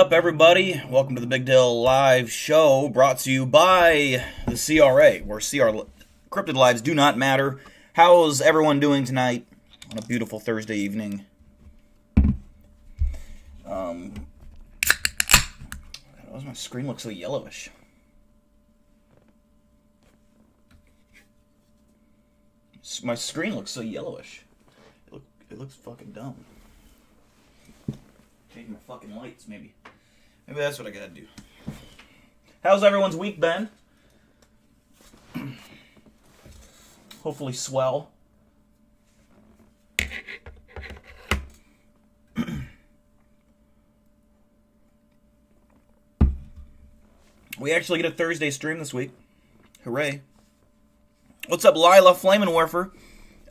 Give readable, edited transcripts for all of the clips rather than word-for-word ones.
up, everybody? Welcome to the BigDill live show, brought to you by the CRA, where cryptid lives do not matter. How's everyone doing tonight on a beautiful Thursday evening? Why does my screen look so yellowish? My screen looks so yellowish. It looks fucking dumb. Change my fucking lights, maybe. Maybe that's what I gotta do. How's everyone's week been? Hopefully swell. We actually get a Thursday stream this week. Hooray. What's up, Lila, Flamin' Warfer,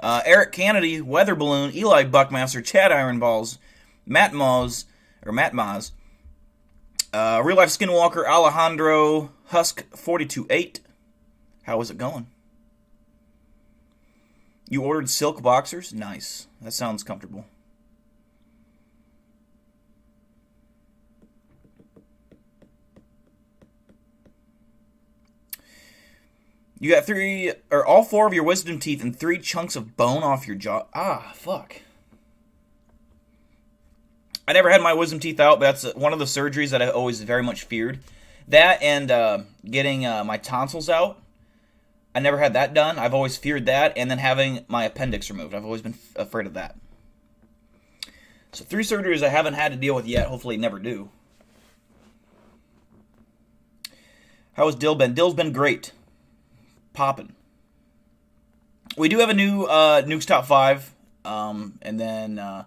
Eric Kennedy, Weather Balloon, Eli Buckmaster, Chad Ironballs, Matt Maz, Real Life Skinwalker, Alejandro, Husk 42.8. How is it going? You ordered silk boxers? Nice. That sounds comfortable. You got all four of your wisdom teeth and 3 chunks of bone off your jaw. Ah, fuck. I never had my wisdom teeth out, but that's one of the surgeries that I always very much feared. That and getting my tonsils out. I never had that done. I've always feared that. And then having my appendix removed. I've always been afraid of that. So 3 surgeries I haven't had to deal with yet. Hopefully never do. How has Dill been? Dill's been great. Poppin'. We do have a new Nuke's Top 5. And then...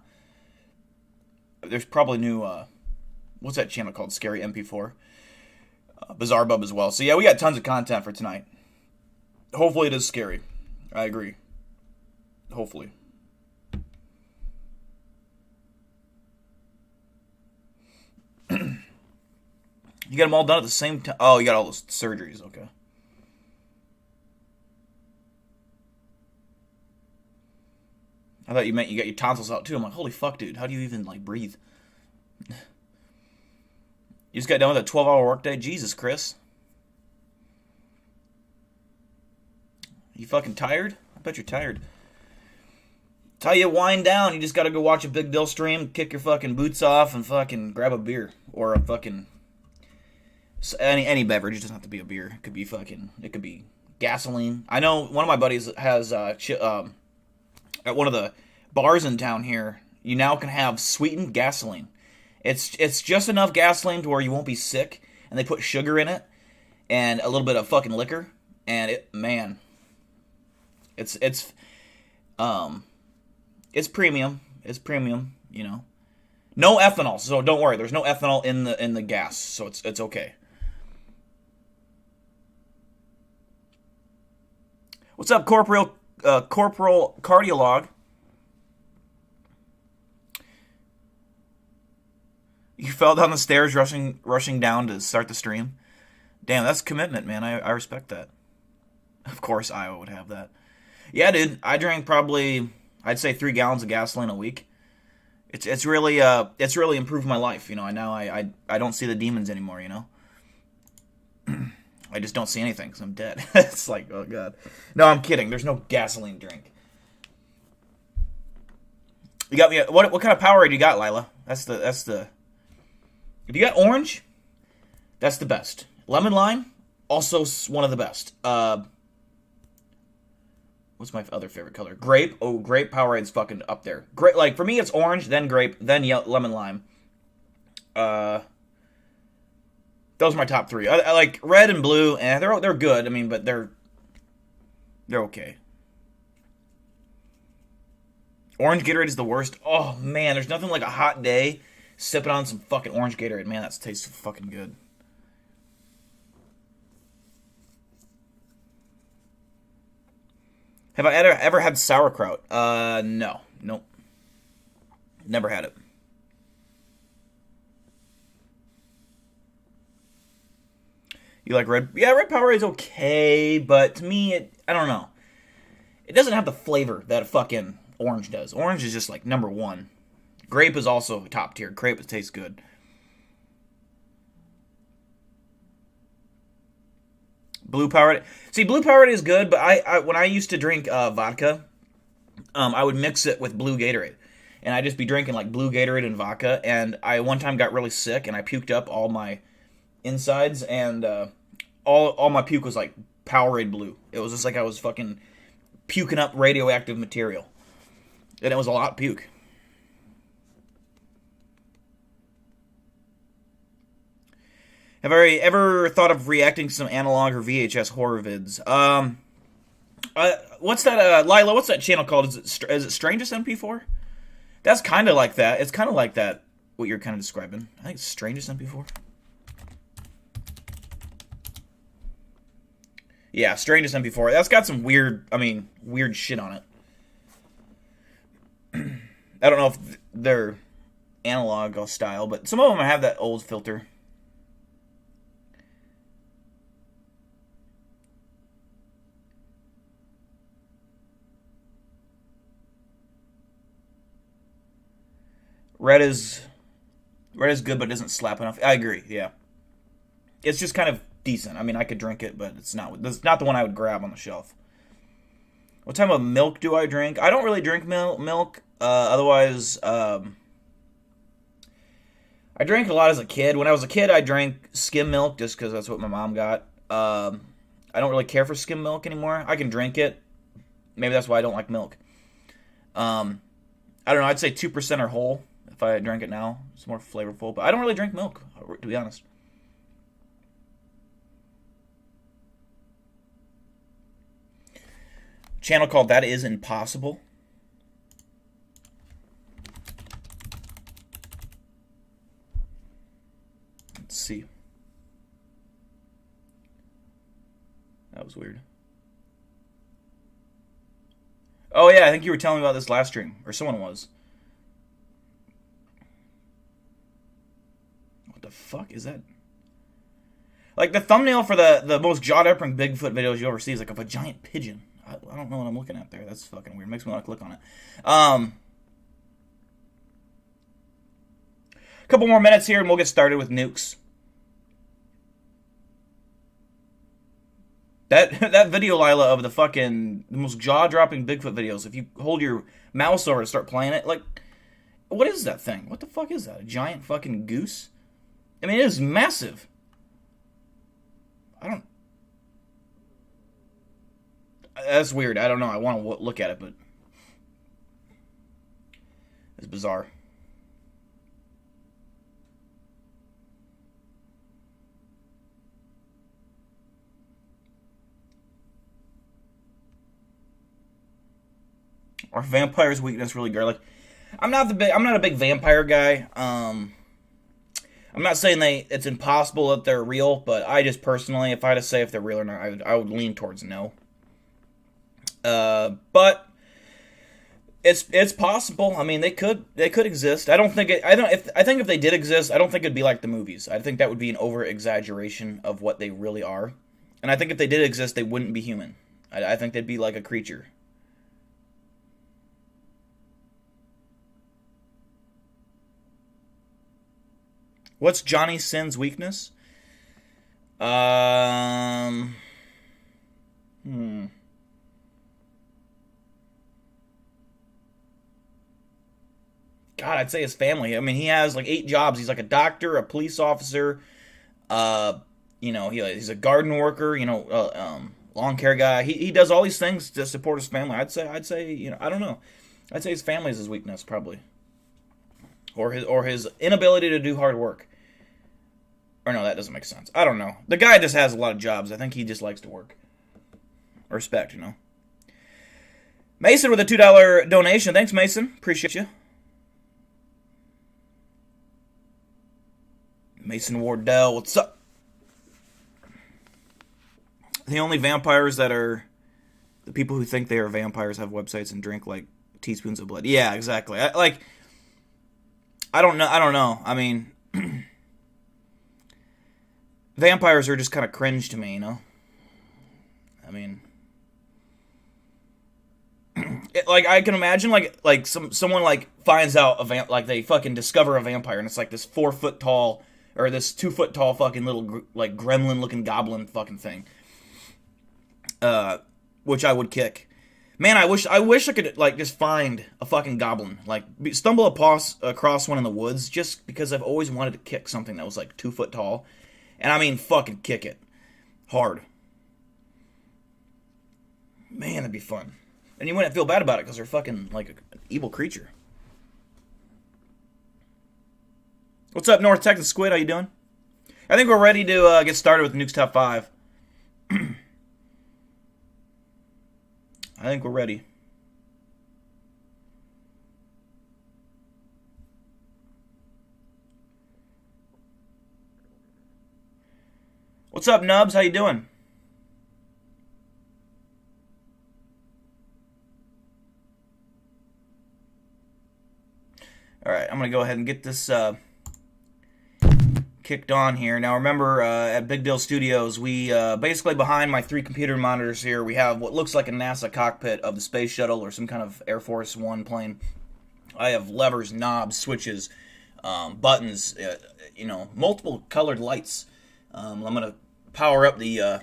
there's probably new, what's that channel called? Scary MP4. Bizarre Bub as well. So yeah, we got tons of content for tonight. Hopefully it is scary. I agree. Hopefully. You got them all done at the same time? Oh, you got all those surgeries. Okay. I thought you meant you got your tonsils out too. I'm like, holy fuck, dude. How do you even, breathe? You just got done with a 12-hour workday? Jesus, Chris. You fucking tired? I bet you're tired. Tell you wind down. You just gotta go watch a BigDill stream, kick your fucking boots off, and fucking grab a beer. Or a fucking... Any beverage. It doesn't have to be a beer. It could be It could be gasoline. I know one of my buddies has... at one of the bars in town here, you now can have sweetened gasoline. It's just enough gasoline to where you won't be sick, and they put sugar in it, and a little bit of fucking liquor, and it's premium. It's premium, you know. No ethanol, so don't worry. There's no ethanol in the gas, so it's okay. What's up, Corporal Cardiolog? You fell down the stairs rushing down to start the stream. Damn, that's commitment, man. I respect that. Of course Iowa would have that. Yeah, dude. I drank probably, I'd say 3 gallons of gasoline a week. It's really improved my life, you know. Now I don't see the demons anymore, you know. I just don't see anything because I'm dead. It's like, oh god. No, I'm kidding. There's no gasoline drink. You got me. What kind of Powerade you got, Lila? That's the. If you got orange, that's the best. Lemon lime, also one of the best. What's my other favorite color? Grape. Oh, grape Powerade's fucking up there. Great. Like for me, it's orange, then grape, then lemon lime. Those are my top 3. I like red and blue, and they're good. I mean, but they're okay. Orange Gatorade is the worst. Oh man, there's nothing like a hot day sipping on some fucking orange Gatorade. Man, that tastes fucking good. Have I ever had sauerkraut? No. Nope. Never had it. You like red? Yeah, red Powerade's okay, but to me, I don't know. It doesn't have the flavor that fucking orange does. Orange is just like number 1. Grape is also top tier. Grape tastes good. Blue Powerade. See, Blue Powerade is good, but I when I used to drink vodka, I would mix it with Blue Gatorade. And I'd just be drinking like Blue Gatorade and vodka. And I one time got really sick and I puked up all my insides. And all my puke was like Powerade Blue. It was just like I was fucking puking up radioactive material. And it was a lot of puke. Have I ever thought of reacting to some analog or VHS horror vids? What's that, Lila? What's that channel called? Is it Strangest MP4? That's kind of like that. It's kind of like that. What you're kind of describing. I think it's Strangest MP4. Yeah, Strangest MP4. That's got some weird shit on it. I don't know if they're analog style, but some of them have that old filter. Red is good, but it doesn't slap enough. I agree. Yeah, it's just kind of decent. I mean, I could drink it, but it's not the one I would grab on the shelf. What type of milk do I drink? I don't really drink milk. Otherwise, I drank a lot as a kid. When I was a kid, I drank skim milk just because that's what my mom got. I don't really care for skim milk anymore. I can drink it. Maybe that's why I don't like milk. I don't know. I'd say 2% or whole. If I drank it now, it's more flavorful. But I don't really drink milk, to be honest. Channel called That Is Impossible. Let's see. That was weird. Oh yeah, I think you were telling me about this last stream. Or someone was. What the fuck is that? Like, the thumbnail for the most jaw-dropping Bigfoot videos you ever see is like of a giant pigeon. I don't know what I'm looking at there. That's fucking weird. Makes me want to click on it. A couple more minutes here and we'll get started with nukes. That video, Lila, of the most jaw-dropping Bigfoot videos, if you hold your mouse over to start playing it, like, what is that thing? What the fuck is that? A giant fucking goose? I mean, it is massive. That's weird. I don't know. I want to look at it, but it's bizarre. Are vampires' weakness really garlic? I'm not a big vampire guy. I'm not saying it's impossible that they're real, but I just personally, if I had to say if they're real or not, I would lean towards no. But it's possible. I mean, they could exist. I think if they did exist, I don't think it'd be like the movies. I think that would be an over exaggeration of what they really are. And I think if they did exist, they wouldn't be human. I think they'd be like a creature. What's Johnny Sin's weakness? God, I'd say his family. I mean, he has like 8 jobs. He's like a doctor, a police officer. He's a garden worker. Lawn care guy. He does all these things to support his family. I'd say. I don't know. I'd say his family is his weakness, probably. Or his inability to do hard work. Or no, that doesn't make sense. I don't know. The guy just has a lot of jobs. I think he just likes to work. Respect, Mason with a $2 donation. Thanks, Mason. Appreciate you. Mason Wardell, what's up? The only vampires that are the people who think they are vampires have websites and drink like teaspoons of blood. Yeah, exactly. I don't know. I mean, vampires are just kind of cringe to me, I mean, I can imagine someone finds out they fucking discover a vampire and it's like this 4 foot tall or this 2 foot tall fucking little gremlin looking goblin fucking thing. which I would kick. Man, I wish I could like just find a fucking goblin, like stumble across one in the woods, just because I've always wanted to kick something that was like 2 foot tall, and I mean fucking kick it hard. Man, that'd be fun, and you wouldn't feel bad about it because they're fucking like an evil creature. What's up, North Texas Squid? How you doing? I think we're ready to get started with Nuke's Top 5. I think we're ready. What's up, Nubs? How you doing? Alright, I'm going to go ahead and get this kicked on here. Now remember, at BigDill Studios, we basically behind my 3 computer monitors here, we have what looks like a NASA cockpit of the space shuttle or some kind of Air Force One plane. I have levers, knobs, switches, buttons, multiple colored lights. I'm going to power up the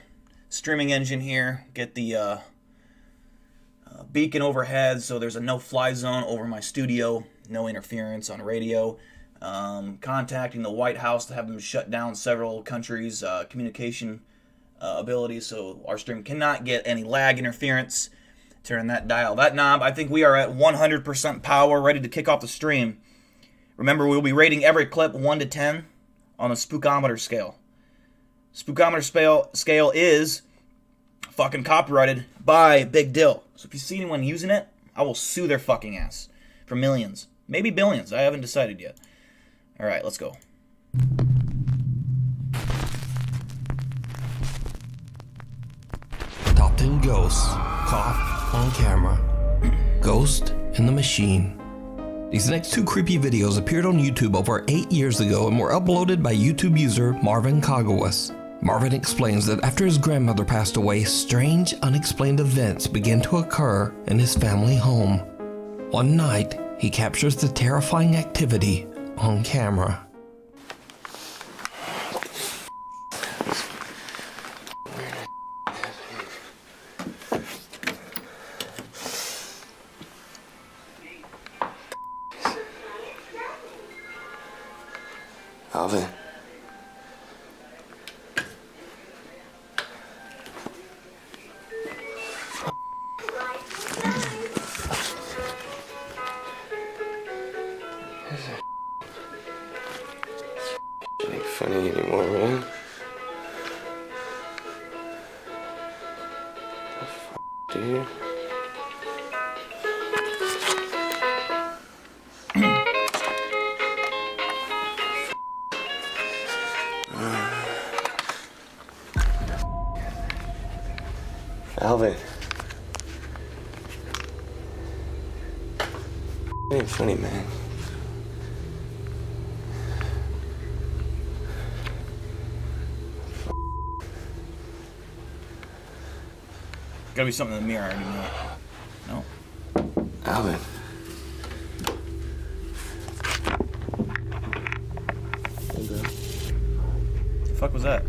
streaming engine here, get the beacon overhead so there's a no-fly zone over my studio, no interference on radio. Contacting the White House to have them shut down several countries' communication abilities so our stream cannot get any lag interference. Turn that dial, that knob. I think we are at 100% power, ready to kick off the stream. Remember, we'll be rating every clip 1 to 10 on a spookometer scale. Spookometer scale is fucking copyrighted by BigDill. So if you see anyone using it, I will sue their fucking ass for millions, maybe billions. I haven't decided yet. All right, let's go. Top 10 ghosts caught on camera. Ghost in the Machine. These next 2 creepy videos appeared on YouTube over 8 years ago and were uploaded by YouTube user Marvin Kagawas. Marvin explains that after his grandmother passed away, strange, unexplained events began to occur in his family home. One night, he captures the terrifying activity on camera. Alvin. Ain't funny anymore, man. The fuck, dude? Alvin. It ain't funny, man. Gotta be something in the mirror, I already know. No? Alvin. What the fuck was that?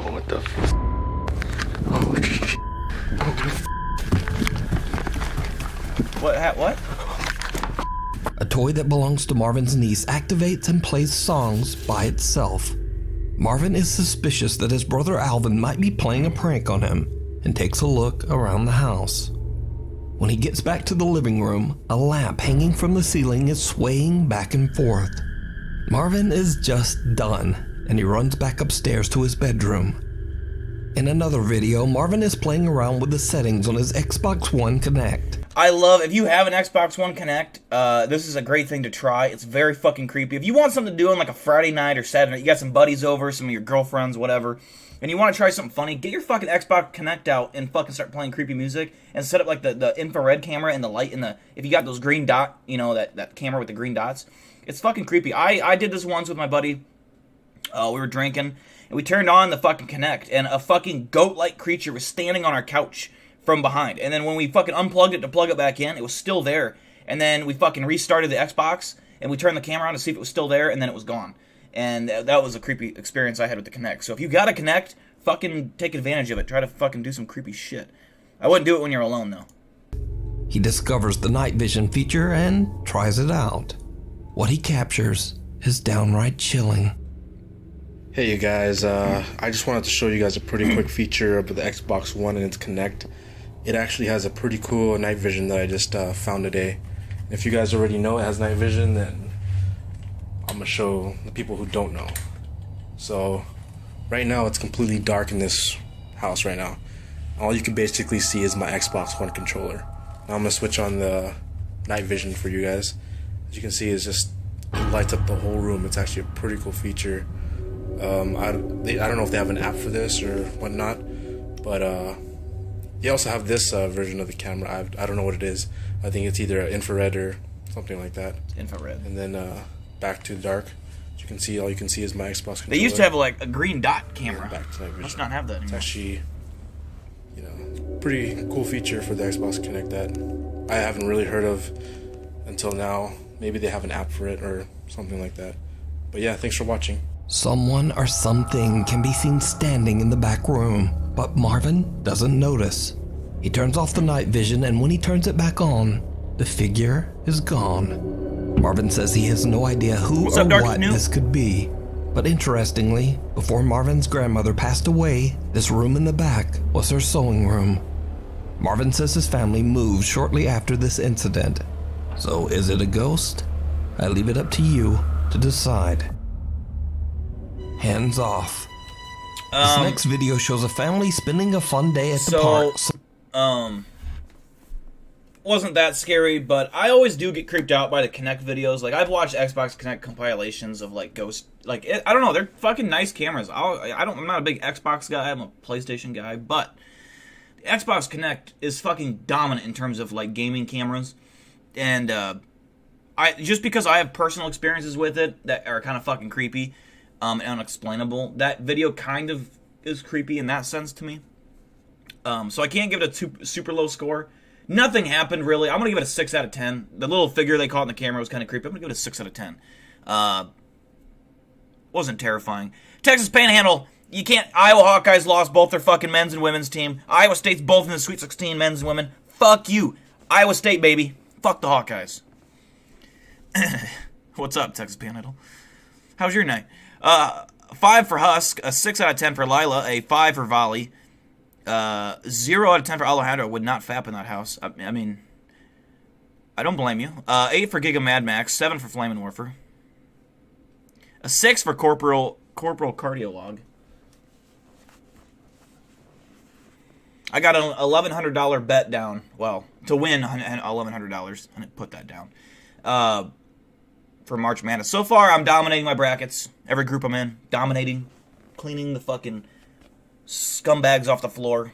What the f? Oh, shit. What? A toy that belongs to Marvin's niece activates and plays songs by itself. Marvin is suspicious that his brother Alvin might be playing a prank on him and takes a look around the house. When he gets back to the living room, a lamp hanging from the ceiling is swaying back and forth. Marvin is just done, and he runs back upstairs to his bedroom. In another video, Marvin is playing around with the settings on his Xbox One Connect. I love, if you have an Xbox One Connect, this is a great thing to try. It's very fucking creepy. If you want something to do on like a Friday night or Saturday, you got some buddies over, some of your girlfriends, whatever, and you want to try something funny, get your fucking Xbox Connect out and fucking start playing creepy music and set up like the infrared camera and the light in the, if you got those green dot, you know, that camera with the green dots. It's fucking creepy. I did this once with my buddy. We were drinking, and we turned on the fucking Kinect, and a fucking goat-like creature was standing on our couch from behind. And then when we fucking unplugged it to plug it back in, it was still there. And then we fucking restarted the Xbox, and we turned the camera on to see if it was still there, and then it was gone. And that was a creepy experience I had with the Kinect. So if you got a Kinect, fucking take advantage of it. Try to fucking do some creepy shit. I wouldn't do it when you're alone, though. He discovers the night vision feature and tries it out. What he captures is downright chilling. Hey you guys, I just wanted to show you guys a pretty quick feature of the Xbox One and its Kinect. It actually has a pretty cool night vision that I just found today. If you guys already know it has night vision, then I'm going to show the people who don't know. So, right now it's completely dark in this house right now. All you can basically see is my Xbox One controller. Now I'm going to switch on the night vision for you guys. As you can see, it lights up the whole room. It's actually a pretty cool feature. I don't know if they have an app for this or whatnot, but they also have this version of the camera. I don't know what it is. I think it's either infrared or something like that. Infrared. And then back to dark. As you can see, all you can see is my Xbox controller. They used to have like a green dot camera. Yeah, back to night vision. Must not have that anymore. It's actually, pretty cool feature for the Xbox Kinect that I haven't really heard of until now. Maybe they have an app for it or something like that. But yeah, thanks for watching. Someone or something can be seen standing in the back room, but Marvin doesn't notice. He turns off the night vision, and when he turns it back on, the figure is gone. Marvin says he has no idea who What's or up, Dark what Snoop? this could be. But interestingly, before Marvin's grandmother passed away, this room in the back was her sewing room. Marvin says his family moved shortly after this incident. So is it a ghost? I leave it up to you to decide. Hands off. This next video shows a family spending a fun day at the park. Wasn't that scary, but I always do get creeped out by the Kinect videos. Like, I've watched Xbox Kinect compilations of, like, ghost... Like, I don't know, they're fucking nice cameras. I'm not a big Xbox guy, I'm a PlayStation guy, but the Xbox Kinect is fucking dominant in terms of, like, gaming cameras. And, just because I have personal experiences with it that are kind of fucking creepy and unexplainable, that video kind of is creepy in that sense to me. So I can't give it a super low score. Nothing happened, really. I'm going to give it a 6 out of 10. The little figure they caught in the camera was kind of creepy. I'm going to give it a 6 out of 10. Wasn't terrifying. Texas Panhandle, you can't... Iowa Hawkeyes lost both their fucking men's and women's team. Iowa State's both in the Sweet 16, men's and women. Fuck you. Iowa State, baby. Fuck the Hawkeyes. What's up, Texas Panhandle? How's your night? 5 for Husk, a 6 out of 10 for Lila, a 5 for Volley. 0 out of 10 for Alejandro. Would not fap in that house. I mean, I don't blame you. 8 for Giga Mad Max. 7 for Flamin' Warfer. A 6 for Corporal Cardiolog. I got an $1,100 bet down. Well, to win $1,100. I didn't put that down. For March Madness. So far, I'm dominating my brackets. Every group I'm in. Dominating. Cleaning the fucking scumbags off the floor.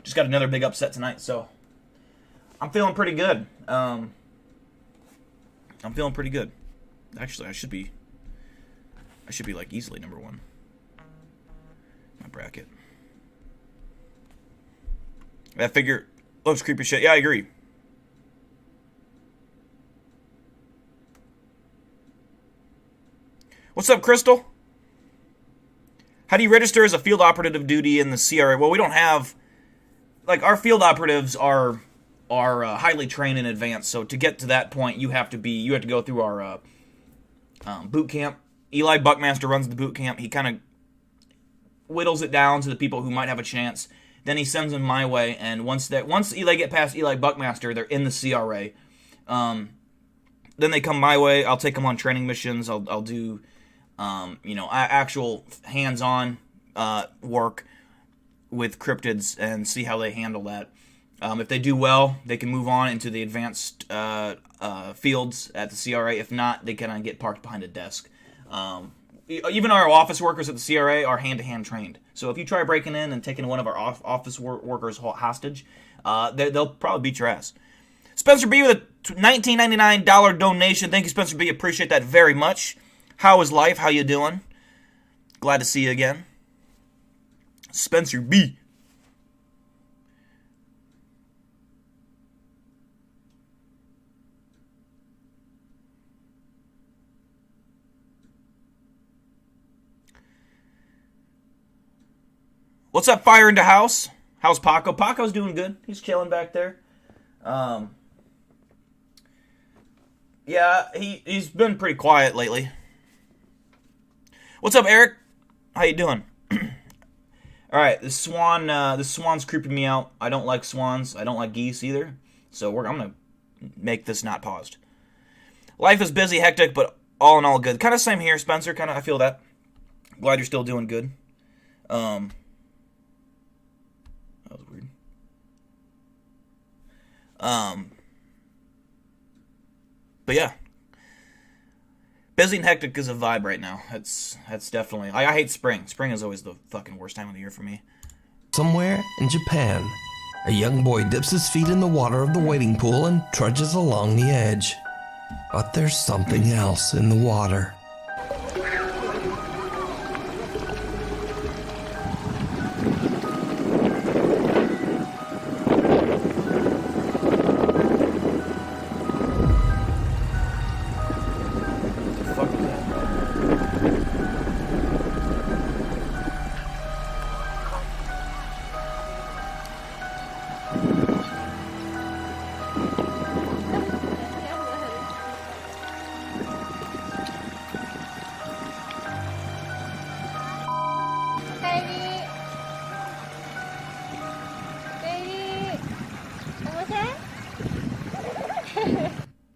Just got another big upset tonight, so I'm feeling pretty good. I'm feeling pretty good. Actually, I should be like easily number 1. My bracket. That figure looks creepy shit. Yeah, I agree. What's up, Crystal? How do you register as a field operative duty in the CRA? Well, we don't have... Like, our field operatives are highly trained in advance, so to get to that point, you have to go through our boot camp. Eli Buckmaster runs the boot camp. He kind of whittles it down to the people who might have a chance. Then he sends them my way, and once Eli get past Eli Buckmaster, they're in the CRA. Then they come my way. I'll take them on training missions. I'll do... actual hands-on work with cryptids and see how they handle that. If they do well, they can move on into the advanced fields at the CRA. If not, they kind of get parked behind a desk. Even our office workers at the CRA are hand-to-hand trained. So if you try breaking in and taking one of our office workers hostage, they'll probably beat your ass. Spencer B with a $19.99 donation. Thank you, Spencer B. Appreciate that very much. How is life? How you doing? Glad to see you again. Spencer B. What's up, Fire into House? How's Paco? Paco's doing good. He's chilling back there. Yeah, he's been pretty quiet lately. What's up, Eric? How you doing? All right, this swan's creeping me out. I don't like swans. I don't like geese either. So I'm gonna make this not paused. Life is busy, hectic, but all in all good. Kind of same here, Spencer. Kind of, I feel that. Glad you're still doing good. That was weird. But yeah, busy and hectic is a vibe right now. That's definitely. I hate spring. Spring is always the fucking worst time of the year for me. Somewhere in Japan, a young boy dips his feet in the water of the wading pool and trudges along the edge. But there's something else in the water.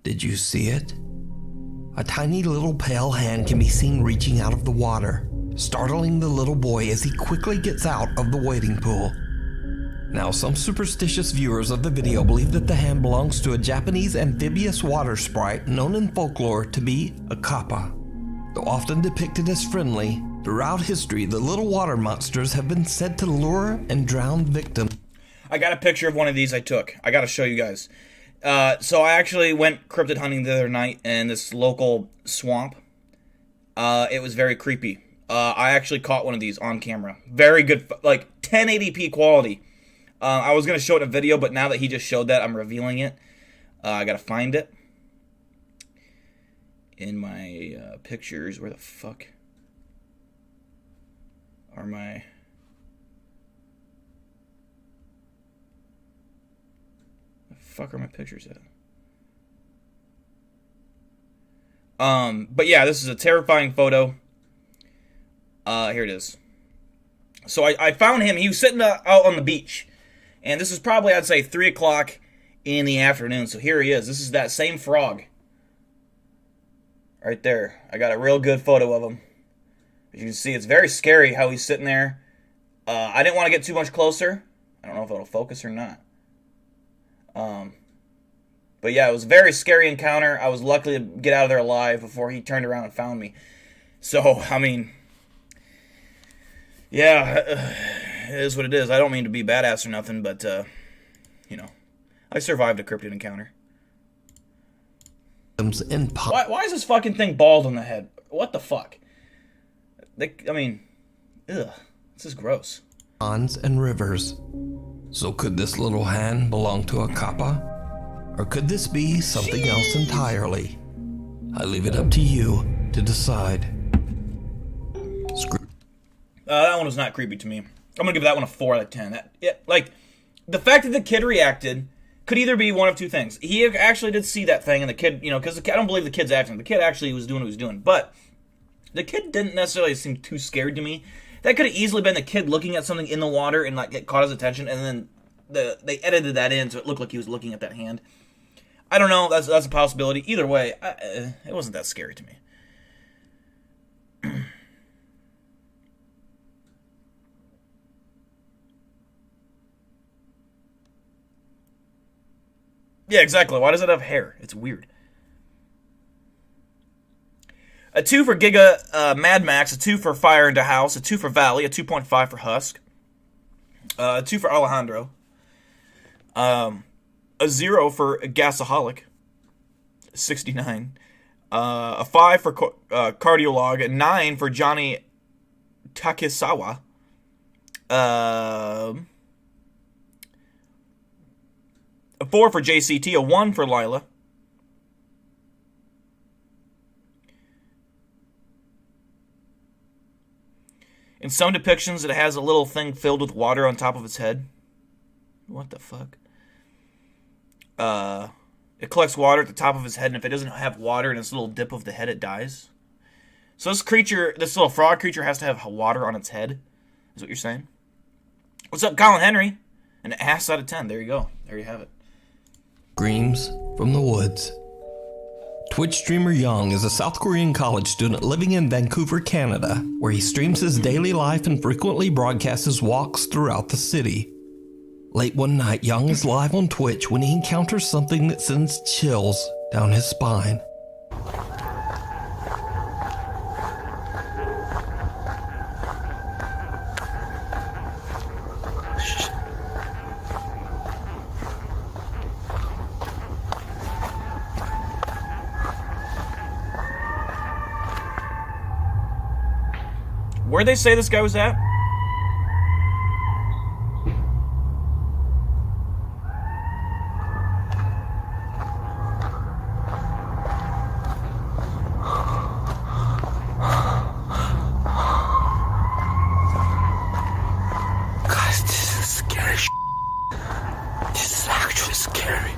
Did you see it? A tiny little pale hand can be seen reaching out of the water, startling the little boy as he quickly gets out of the wading pool. Now, some superstitious viewers of the video believe that the hand belongs to a Japanese amphibious water sprite known in folklore to be a kappa. Though often depicted as friendly, throughout history the little water monsters have been said to lure and drown victims. I got a picture of one of these I took. I gotta show you guys. So I actually went cryptid hunting the other night in this local swamp. It was very creepy. I actually caught one of these on camera. Very good, like 1080p quality. I was going to show it in a video, but now that he just showed that, I'm revealing it. I got to find it in my pictures. Where the fuck are my... fuck are my pictures at? But yeah, this is a terrifying photo. Here it is. So I found him. He was sitting out on the beach. And this is probably, I'd say, 3 o'clock in the afternoon. So here he is. This is that same frog. Right there. I got a real good photo of him. As you can see, it's very scary how he's sitting there. I didn't want to get too much closer. I don't know if it'll focus or not. But yeah, it was a very scary encounter. I was lucky to get out of there alive before he turned around and found me. So, I mean, yeah, it is what it is. I don't mean to be badass or nothing, but, you know, I survived a cryptid encounter. Why is this fucking thing bald on the head? What the fuck? I mean, ugh, this is gross. Ponds and rivers. So could this little hand belong to a kappa? Or could this be something else entirely? I leave it up to you to decide. That one was not creepy to me. I'm gonna give that one a 4 out of 10. Like, the fact that the kid reacted could either be one of two things. He actually did see that thing, and the kid, you know, because I don't believe the kid's acting. The kid actually was doing what he was doing, but the kid didn't necessarily seem too scared to me. That could have easily been the kid looking at something in the water and like it caught his attention, and then they edited that in so it looked like he was looking at that hand. I don't know. That's a possibility. Either way, it wasn't that scary to me. Yeah, exactly. Why does it have hair? It's weird. A 2 for Giga Mad Max, a 2 for Fire into House, a 2 for Valley, a 2.5 for Husk, a 2 for Alejandro, a 0 for Gasaholic, 69, a 5 for Cardiolog, a 9 for Johnny Takisawa, A 4 for JCT, a 1 for Lila. In some depictions, it has a little thing filled with water on top of its head. What the fuck? It collects water at the top of its head, and if it doesn't have water in its little dip of the head, it dies. So this creature, this little frog creature, has to have water on its head, is what you're saying? What's up, Colin Henry? An ass out of 10. There you go. There you have it. Screams from the woods. Twitch streamer Young is a South Korean college student living in Vancouver, Canada, where he streams his daily life and frequently broadcasts his walks throughout the city. Late one night, Young is live on Twitch when he encounters something that sends chills down his spine. Where'd they say this guy was at? Guys, this is scary shit. This is actually scary.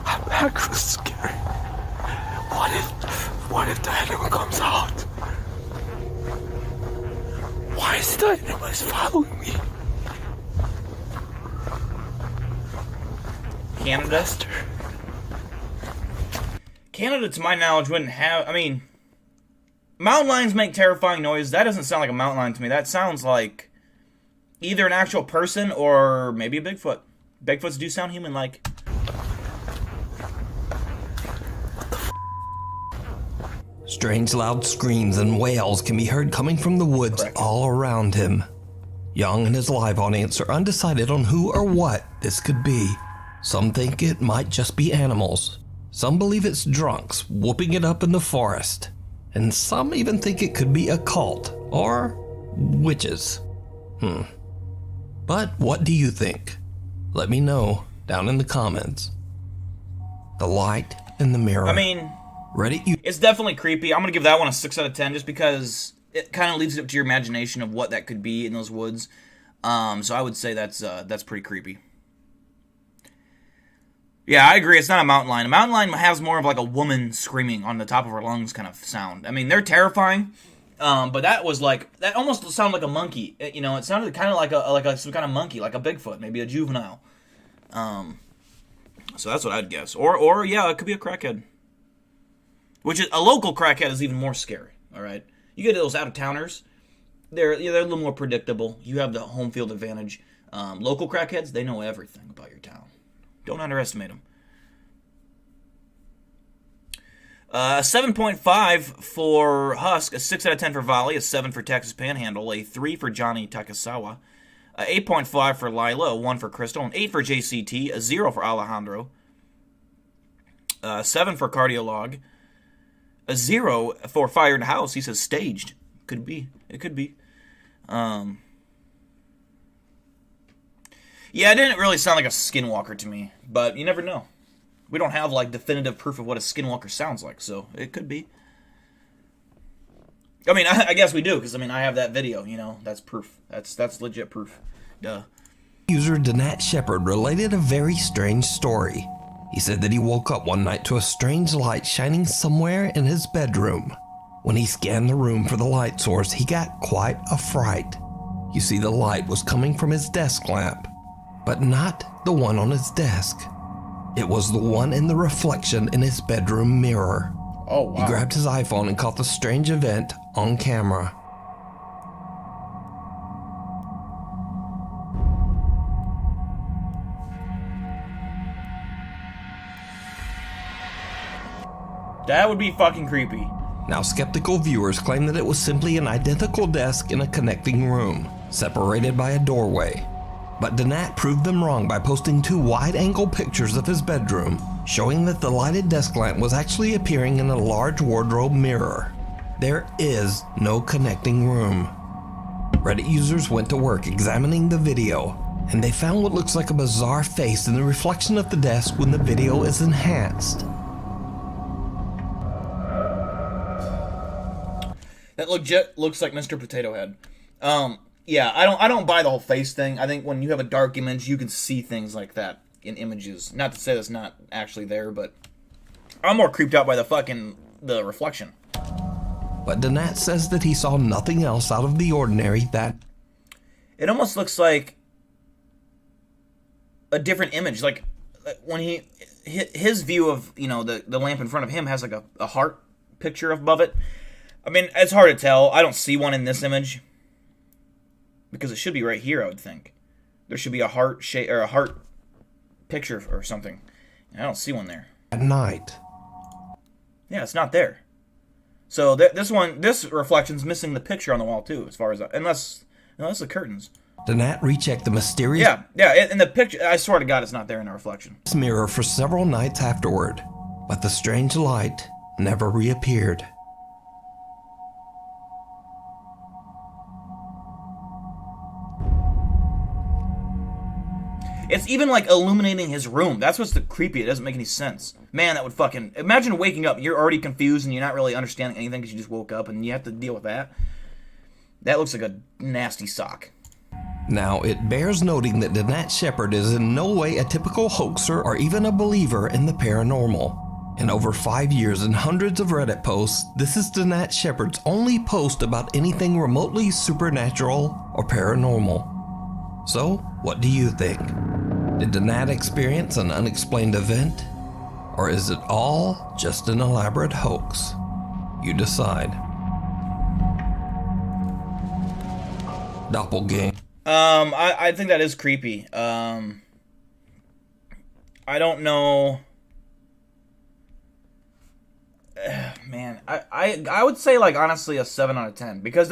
I'm actually scary. What if the animal comes out? Why is the animal following me? Canada? Canada, to my knowledge, wouldn't have... I mean, mountain lions make terrifying noise. That doesn't sound like a mountain lion to me. That sounds like either an actual person or maybe a Bigfoot. Bigfoots do sound human-like. Strange loud screams and wails can be heard coming from the woods all around him. Young and his live audience are undecided on who or what this could be. Some think it might just be animals. Some believe it's drunks whooping it up in the forest. And some even think it could be a cult or witches. But what do you think? Let me know down in the comments. The light in the mirror. I mean... Ready? It's definitely creepy. I'm going to give that one a 6 out of 10 just because it kind of leaves it up to your imagination of what that could be in those woods. So I would say that's pretty creepy. Yeah, I agree. It's not a mountain lion. A mountain lion has more of like a woman screaming on the top of her lungs kind of sound. I mean, they're terrifying, but that was like, that almost sounded like a monkey. You know, it sounded kind of like some kind of monkey, like a Bigfoot, maybe a juvenile. So that's what I'd guess. Or yeah, it could be a crackhead. Which is, a local crackhead is even more scary, all right? You get those out-of-towners, they're a little more predictable. You have the home field advantage. Local crackheads, they know everything about your town. Don't underestimate them. 7.5 for Husk, a 6 out of 10 for Volley, a 7 for Texas Panhandle, a 3 for Johnny Takasawa, 8.5 for Lila, a 1 for Crystal, an 8 for JCT, a 0 for Alejandro, 7 for Cardiolog, a 0 for Fire in the House. He says staged. Could be. It could be. Yeah, it didn't really sound like a skinwalker to me, but you never know. We don't have like definitive proof of what a skinwalker sounds like, so it could be. I mean, I guess we do, because I mean, I have that video. You know, that's proof. That's legit proof. Duh. User Danat Shepard related a very strange story. He said that he woke up one night to a strange light shining somewhere in his bedroom. When he scanned the room for the light source, he got quite a fright. You see, the light was coming from his desk lamp, but not the one on his desk. It was the one in the reflection in his bedroom mirror. Oh, wow. He grabbed his iPhone and caught the strange event on camera. That would be fucking creepy. Now, skeptical viewers claim that it was simply an identical desk in a connecting room, separated by a doorway. But Danat proved them wrong by posting 2 wide-angle pictures of his bedroom, showing that the lighted desk lamp was actually appearing in a large wardrobe mirror. There is no connecting room. Reddit users went to work examining the video, and they found what looks like a bizarre face in the reflection of the desk when the video is enhanced. That legit looks like Mr. Potato Head. Yeah, I don't buy the whole face thing. I think when you have a dark image, you can see things like that in images. Not to say that's not actually there, but I'm more creeped out by the reflection. But Donat says that he saw nothing else out of the ordinary that... It almost looks like a different image. Like when his view of, the lamp in front of him has like a heart picture above it. I mean, it's hard to tell. I don't see one in this image. Because it should be right here, I would think. There should be a heart shape or a heart picture or something. And I don't see one there. At night. Yeah, it's not there. So this reflection's missing the picture on the wall too, as far as unless the curtains. Donat rechecked the mysterious in the picture. I swear to God, it's not there in the reflection. Mirror for several nights afterward, but the strange light never reappeared. It's even like illuminating his room. That's what's the creepy. It doesn't make any sense. Man, that would fucking... Imagine waking up. You're already confused and you're not really understanding anything because you just woke up and you have to deal with that. That looks like a nasty sock. Now, it bears noting that Donat Shepard is in no way a typical hoaxer or even a believer in the paranormal. In over 5 years and hundreds of Reddit posts, this is Donat Shepard's only post about anything remotely supernatural or paranormal. So, what do you think? Did Donat experience an unexplained event? Or is it all just an elaborate hoax? You decide. Doppelganger. I think that is creepy. I don't know. Man, I would say, like, honestly, a 7 out of 10. Because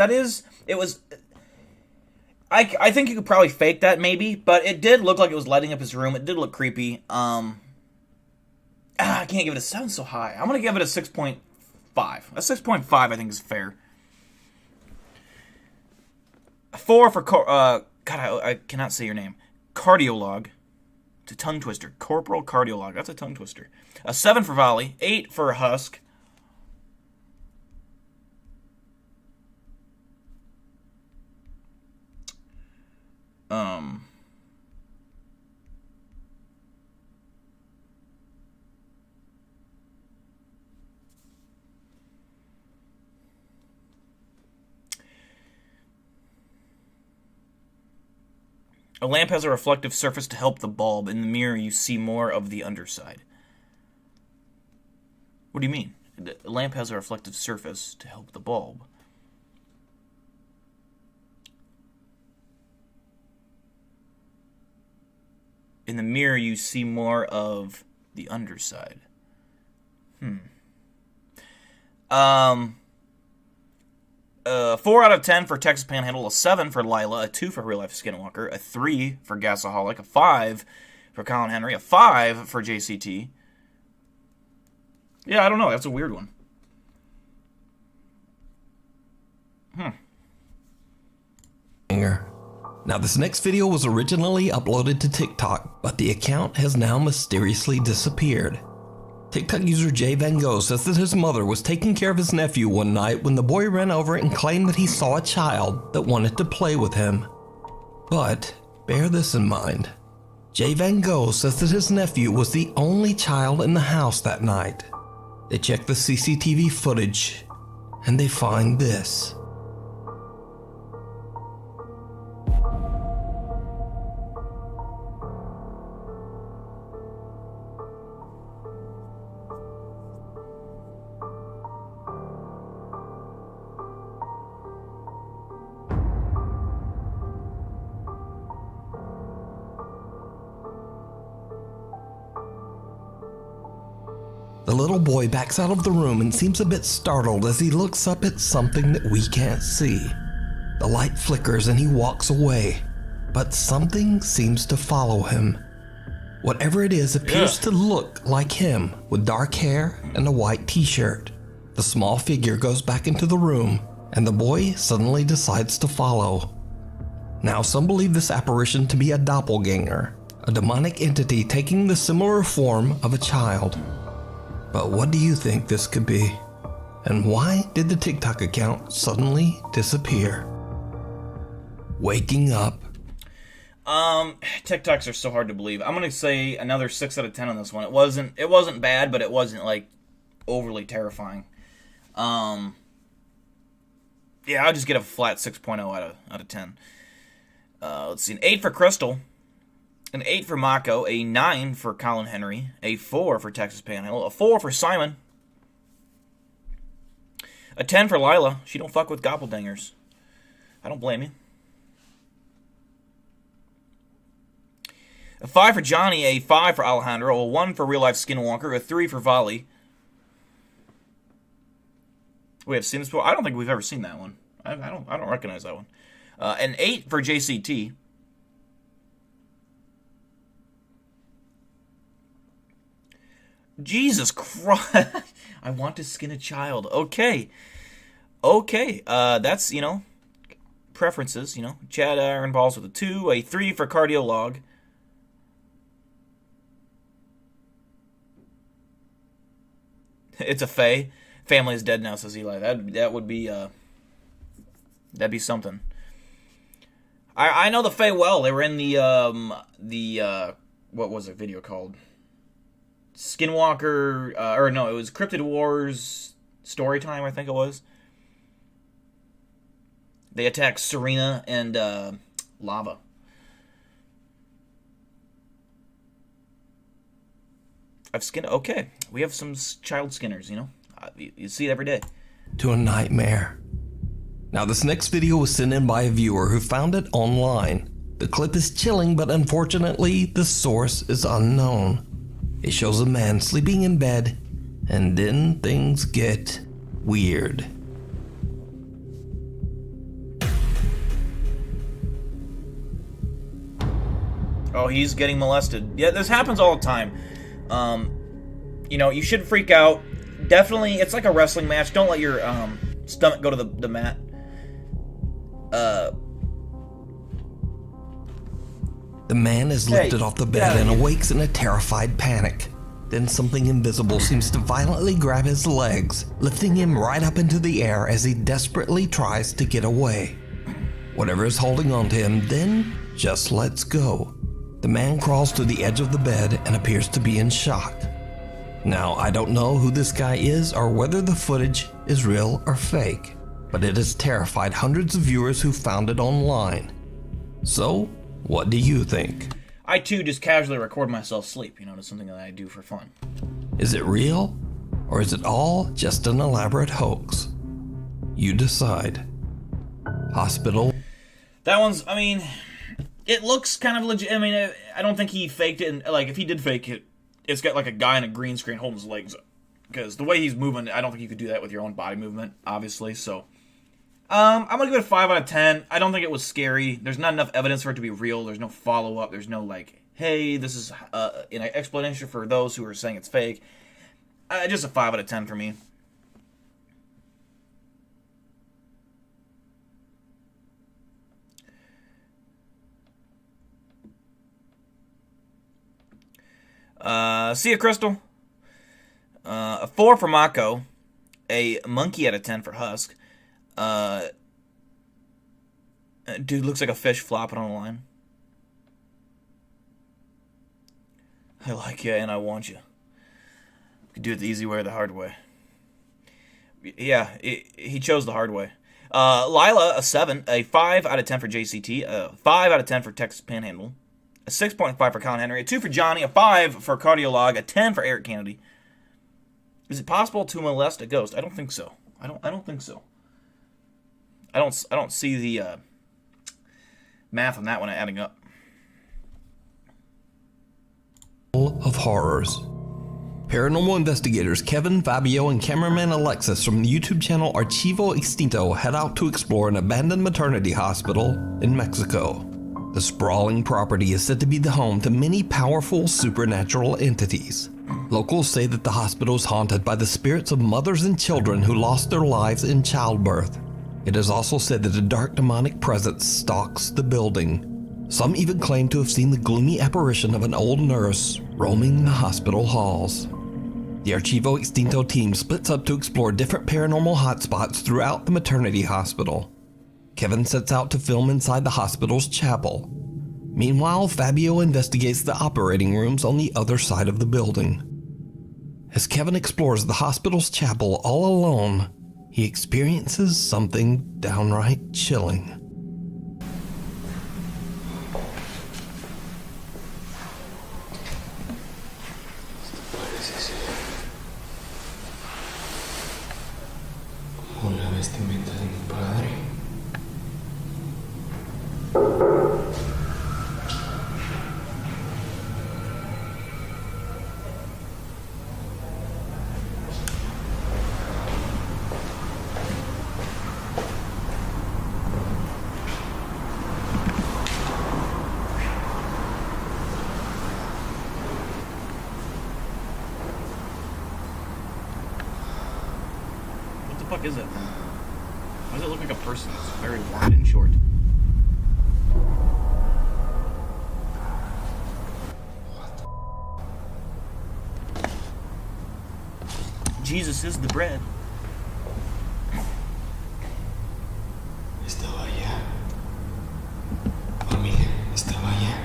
I think you could probably fake that, maybe, but it did look like it was lighting up his room. It did look creepy. I can't give it a 7 so high. I'm going to give it a 6.5. A 6.5, I think, is fair. 4 for, God, I cannot say your name. Cardiologue. It's a tongue twister. Corporal Cardiologue. That's a tongue twister. A 7 for Volley. 8 for Husk. A lamp has a reflective surface to help the bulb. In the mirror, you see more of the underside. What do you mean? The lamp has a reflective surface to help the bulb. In the mirror, you see more of the underside. 4 out of 10 for Texas Panhandle, a 7 for Lila, a 2 for Real Life Skinwalker, a 3 for Gasaholic, a 5 for Colin Henry, a 5 for JCT. Yeah, I don't know. That's a weird one. Now, this next video was originally uploaded to TikTok, but the account has now mysteriously disappeared. TikTok user Jay Van Gogh says that his mother was taking care of his nephew one night when the boy ran over and claimed that he saw a child that wanted to play with him. But bear this in mind. Jay Van Gogh says that his nephew was the only child in the house that night. They check the CCTV footage and they find this. The little boy backs out of the room and seems a bit startled as he looks up at something that we can't see. The light flickers and he walks away, but something seems to follow him. Whatever it is appears to look like him, with dark hair and a white t-shirt. The small figure goes back into the room, and the boy suddenly decides to follow. Now, some believe this apparition to be a doppelganger, a demonic entity taking the similar form of a child. But what do you think this could be? And why did the TikTok account suddenly disappear? Waking up. TikToks are so hard to believe. I'm gonna say another 6 out of 10 on this one. It wasn't bad, but it wasn't like overly terrifying. Yeah, I'll just get a flat 6.0 out of 10. Let's see, an 8 for Crystal, an 8 for Mako, a 9 for Colin Henry, a 4 for Texas Panhandle, a 4 for Simon, a 10 for Lila. She don't fuck with gobblediggers. I don't blame you. A 5 for Johnny, a 5 for Alejandro, a 1 for Real Life Skinwalker, a 3 for Volley. We have seen this before. I don't think we've ever seen that one. I don't recognize that one. An 8 for JCT. Jesus Christ. I want to skin a child. Okay. That's, preferences, Chad Iron Balls with a 2, a 3 for Cardiolog. It's a Fae. Family is dead now, says Eli. That would be, that'd be something. I know the Fae well. They were in the what was the video called? Skinwalker, or no, it was Cryptid Wars Storytime, I think it was. They attacked Serena and Lava. I've skinned. Okay, we have some child skinners. You see it every day. To a nightmare. Now, this next video was sent in by a viewer who found it online. The clip is chilling, but unfortunately, the source is unknown. It shows a man sleeping in bed, and then things get weird. Oh, he's getting molested. Yeah, this happens all the time. You should freak out. Definitely, it's like a wrestling match. Don't let your stomach go to the mat. The man is lifted off the bed and awakes in a terrified panic. Then something invisible seems to violently grab his legs, lifting him right up into the air as he desperately tries to get away. Whatever is holding on to him then just lets go. The man crawls to the edge of the bed and appears to be in shock. Now, I don't know who this guy is or whether the footage is real or fake, but it has terrified hundreds of viewers who found it online. So, what do you think? I too just casually record myself sleep, it's something that I do for fun. Is it real? Or is it all just an elaborate hoax? You decide. Hospital. That one's, it looks kind of legit. I don't think he faked it. And, if he did fake it, it's got like a guy in a green screen holding his legs up. Because the way he's moving, I don't think you could do that with your own body movement, obviously. So, I'm going to give it a 5 out of 10. I don't think it was scary. There's not enough evidence for it to be real. There's no follow-up. There's no, hey, this is an explanation for those who are saying it's fake. Just a 5 out of 10 for me. See ya, Crystal. A 4 for Mako. A monkey out of 10 for Husk. Dude looks like a fish flopping on a line. I like you and I want you. You can do it the easy way or the hard way. Yeah, he chose the hard way. Lila, a 7. A 5 out of 10 for JCT. A 5 out of 10 for Texas Panhandle. A 6.5 for Colin Henry. A 2 for Johnny. A 5 for Cardiolog. A 10 for Eric Kennedy. Is it possible to molest a ghost? I don't think so. I don't think so. I don't see the math on that one adding up. Of horrors. Paranormal investigators Kevin, Fabio, and cameraman Alexis from the YouTube channel Archivo Extinto head out to explore an abandoned maternity hospital in Mexico. The sprawling property is said to be the home to many powerful supernatural entities. Locals say that the hospital is haunted by the spirits of mothers and children who lost their lives in childbirth. It is also said that a dark demonic presence stalks the building. Some even claim to have seen the gloomy apparition of an old nurse roaming the hospital halls. The Archivo Extinto team splits up to explore different paranormal hotspots throughout the maternity hospital. Kevin sets out to film inside the hospital's chapel. Meanwhile, Fabio investigates the operating rooms on the other side of the building. As Kevin explores the hospital's chapel all alone, he experiences something downright chilling. Una vestimenta de mi padre. What the fuck is it? Why does it look like a person? It's very wide and short. Jesus is the bread. Estaba allá. Familia, estaba allá.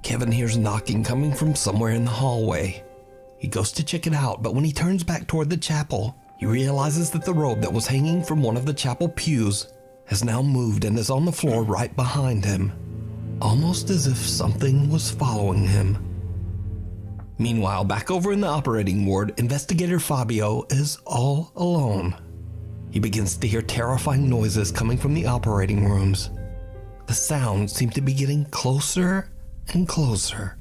Kevin hears knocking coming from somewhere in the hallway. He goes to check it out, but when he turns back toward the chapel, he realizes that the robe that was hanging from one of the chapel pews has now moved and is on the floor right behind him, almost as if something was following him. Meanwhile, back over in the operating ward, investigator Fabio is all alone. He begins to hear terrifying noises coming from the operating rooms. The sounds seem to be getting closer and closer.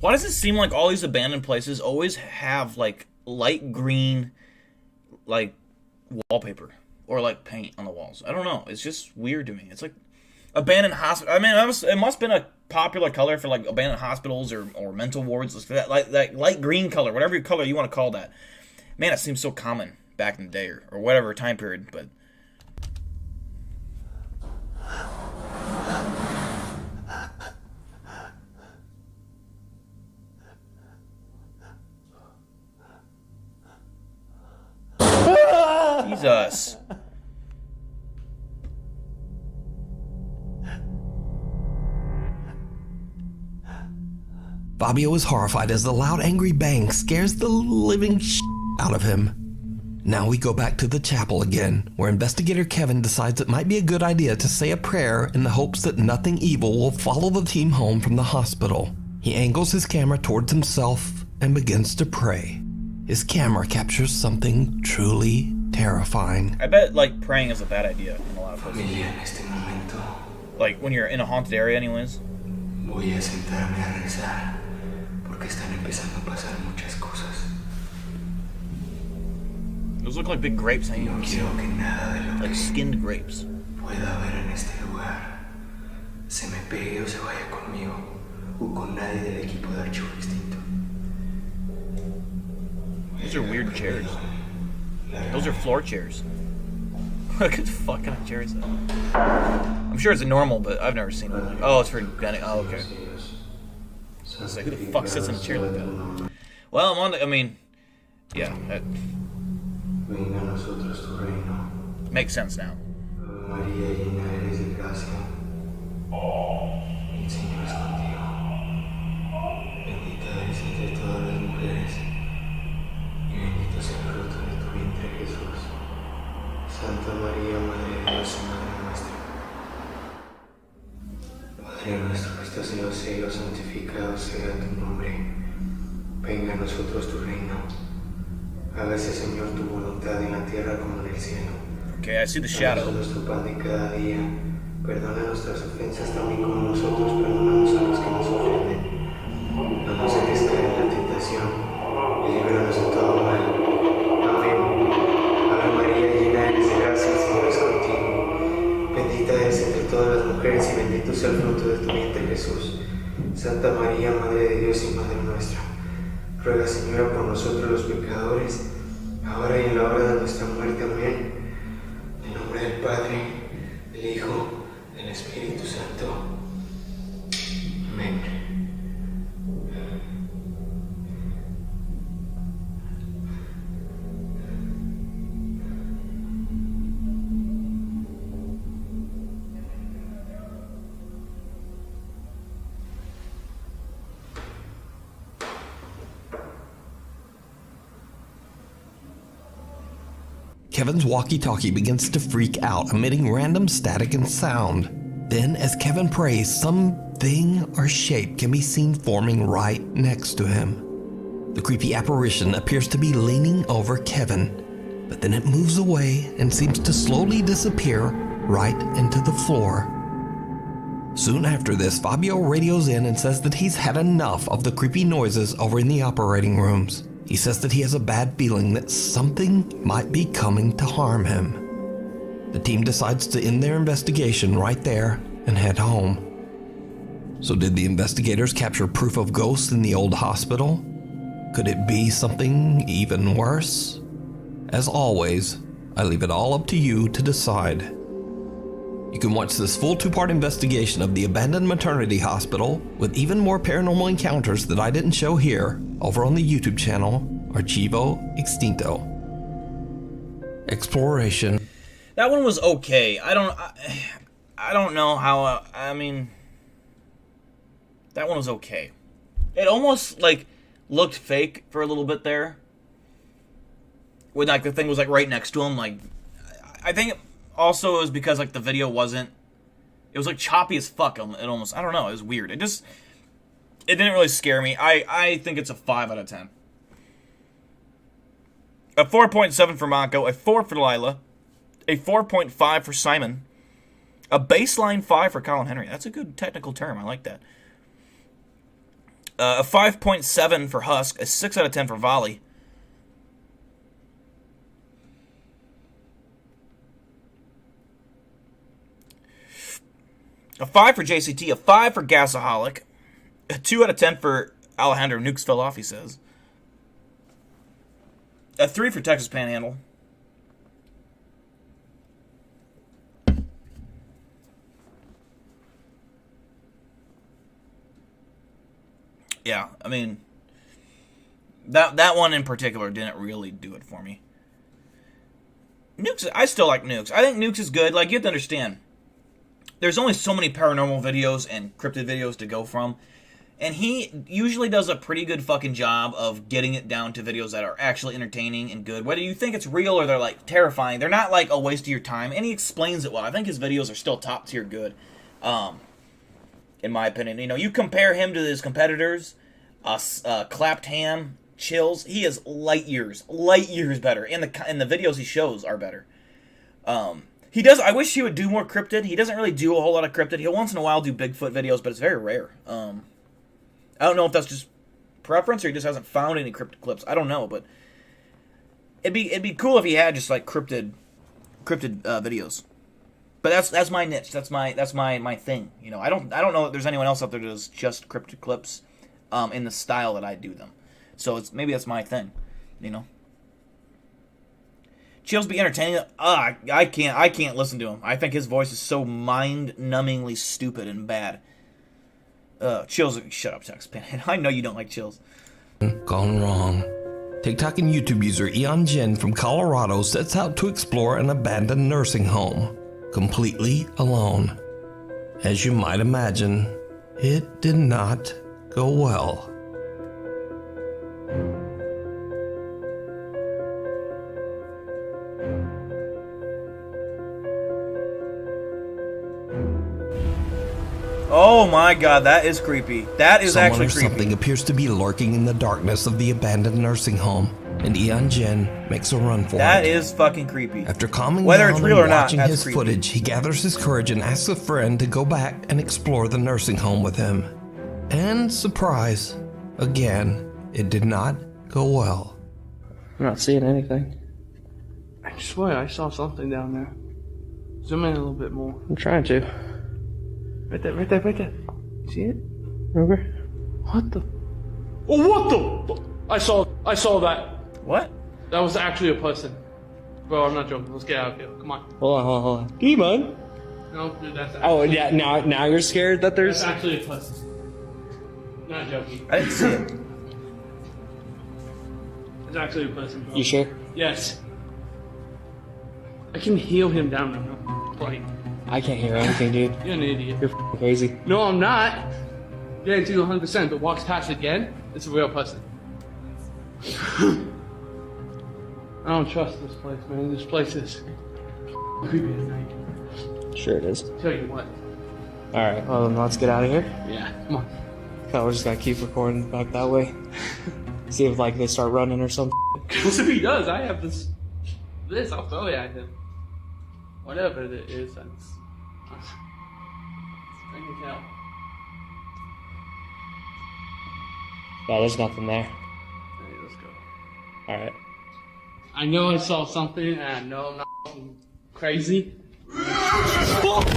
Why does it seem like all these abandoned places always have like light green, like wallpaper or like paint on the walls? I don't know. It's just weird to me. It's like abandoned hospital. I mean, it must have been a popular color for like abandoned hospitals or mental wards. Like that light green color, whatever color you want to call that. Man, it seems so common back in the day or whatever time period. But Jesus. Fabio is horrified as the loud, angry bang scares the living shit out of him. Now we go back to the chapel again, where investigator Kevin decides it might be a good idea to say a prayer in the hopes that nothing evil will follow the team home from the hospital. He angles his camera towards himself and begins to pray. His camera captures something truly terrifying. I bet like praying is a bad idea in a lot of places. Familia, en este momento Like when you're in a haunted area anyways. voy a sentarme a rezar porque están empezando a pasar muchas cosas. Those look like big grapes hanging No from the quiero ceiling. que nada de lo Like que skinned grapes. pueda haber en este lugar se me pegue o se vaya conmigo o con nadie del equipo de Archivo Extinto. Those are weird chairs. Those are floor chairs. What the fuck kind of chair is that? I'm sure it's a normal, but I've never seen one. Oh, it's for bending. Oh, okay. It's like, who the fuck sits in a chair like that? Well, I'm on the, I mean, yeah, that Venga a nosotros tu reino. makes sense now. Ave María, llena eres de gracia. El Señor es contigo. Bendita eres entre todas las mujeres. Y bendito es el fruto de tu vientre, Jesús. Santa María, Madre de Dios y Madre nuestra. Padre nuestro que estás en los cielos, santificado sea tu nombre. Venga a nosotros tu reino. Hágase, Señor, tu voluntad en la tierra como en el cielo. Okay, I see the Danos shadow. nuestro pan de cada día. Perdona nuestras ofensas también como nosotros perdonamos a los que nos ofenden. No nos dejes caer en la tentación y líbranos de todo mal. Amén. Ave María, llena eres de gracia, el Señor es contigo. Bendita eres entre todas las mujeres y bendito sea el fruto de tu vientre, Jesús. Santa María, Madre de Dios y Madre nuestra, ruega, Señora, por nosotros los pecadores, ahora y en la hora de nuestra muerte. Amén. En nombre del Padre, del Hijo, del Espíritu Santo. Amén. Kevin's walkie-talkie begins to freak out, emitting random static and sound. Then, as Kevin prays, something or shape can be seen forming right next to him. The creepy apparition appears to be leaning over Kevin, but then it moves away and seems to slowly disappear right into the floor. Soon after this, Fabio radios in and says that he's had enough of the creepy noises over in the operating rooms. He says that he has a bad feeling that something might be coming to harm him. The team decides to end their investigation right there and head home. So did the investigators capture proof of ghosts in the old hospital? Could it be something even worse? As always, I leave it all up to you to decide. You can watch this full 2-part investigation of the abandoned maternity hospital with even more paranormal encounters that I didn't show here over on the YouTube channel Archivo Extinto. Exploration. That one was okay. I don't know how. I mean, that one was okay. It almost like looked fake for a little bit there, when like the thing was like right next to him. Like, I think also it was because like the video wasn't. It was like choppy as fuck. It almost. I don't know. It was weird. It didn't really scare me. I think it's a 5 out of 10. A 4.7 for Mako, a 4 for Delilah, a 4.5 for Simon, a baseline 5 for Colin Henry. That's a good technical term. I like that. A 5.7 for Husk, a 6 out of 10 for Volley. A 5 for JCT, a 5 for Gasaholic, a 2 out of 10 for Alejandro. Nukes fell off, he says. A 3 for Texas Panhandle. Yeah, I mean, that one in particular didn't really do it for me. Nukes, I still like Nukes. I think Nukes is good. Like, you have to understand, there's only so many paranormal videos and cryptid videos to go from. And he usually does a pretty good fucking job of getting it down to videos that are actually entertaining and good. Whether you think it's real or they're, like, terrifying, they're not, like, a waste of your time. And he explains it well. I think his videos are still top tier good, in my opinion. You know, you compare him to his competitors, Clapped Ham, Chills, he is light years better. And the videos he shows are better. He does. I wish he would do more cryptid. He doesn't really do a whole lot of cryptid. He'll once in a while do Bigfoot videos, but it's very rare. I don't know if that's just preference or he just hasn't found any cryptid clips. I don't know, but it'd be cool if he had just like cryptid videos. But that's my niche. That's my thing. You know, I don't know that there's anyone else out there that does just cryptid clips, in the style that I do them. So maybe that's my thing. You know. Chills be entertaining. I can't listen to him. I think his voice is so mind-numbingly stupid and bad. Chills, shut up, Tex Pan. I know you don't like Chills. Gone wrong. TikTok and YouTube user Eon Jin from Colorado sets out to explore an abandoned nursing home, completely alone. As you might imagine, it did not go well. Oh my god, that is creepy. That is Someone actually or creepy. something appears to be lurking in the darkness of the abandoned nursing home, and Ian Jin makes a run for That it. is fucking creepy. After calming Whether down it's real and or not, watching that's his creepy. footage, he gathers his courage and asks a friend to go back and explore the nursing home with him. And surprise, again, it did not go well. I'm not seeing anything. I swear I saw something down there. Zoom in a little bit more. I'm trying to. Right there, right there, right there. See it? Remember? What the? Oh, what the? I saw that. What? That was actually a person. Bro, I'm not joking. Let's get out of here. Come on. Hold on. Come on. No, dude, that's Oh, actually, yeah, now you're scared that there's... that's actually a person. Not joking. I didn't see it. It's actually a person, bro. You sure? Yes. I can heal him down now. Like, I can't hear anything, dude. you're an idiot. You're f***ing crazy. No, I'm not. Guaranteed 100%, but walks past again, it's a real person. I don't trust this place, man. This place is creepy at night. Sure it is. Tell you what. Alright, well then let's get out of here. Yeah, come on. Oh, we're just gonna keep recording back that way. See if like they start running or something. Because if he does, I have this, I'll throw it at him. Whatever it is, I can tell. Yeah, there's nothing there. Hey, let's go. Alright. I know I saw something, and I know I'm not fucking crazy.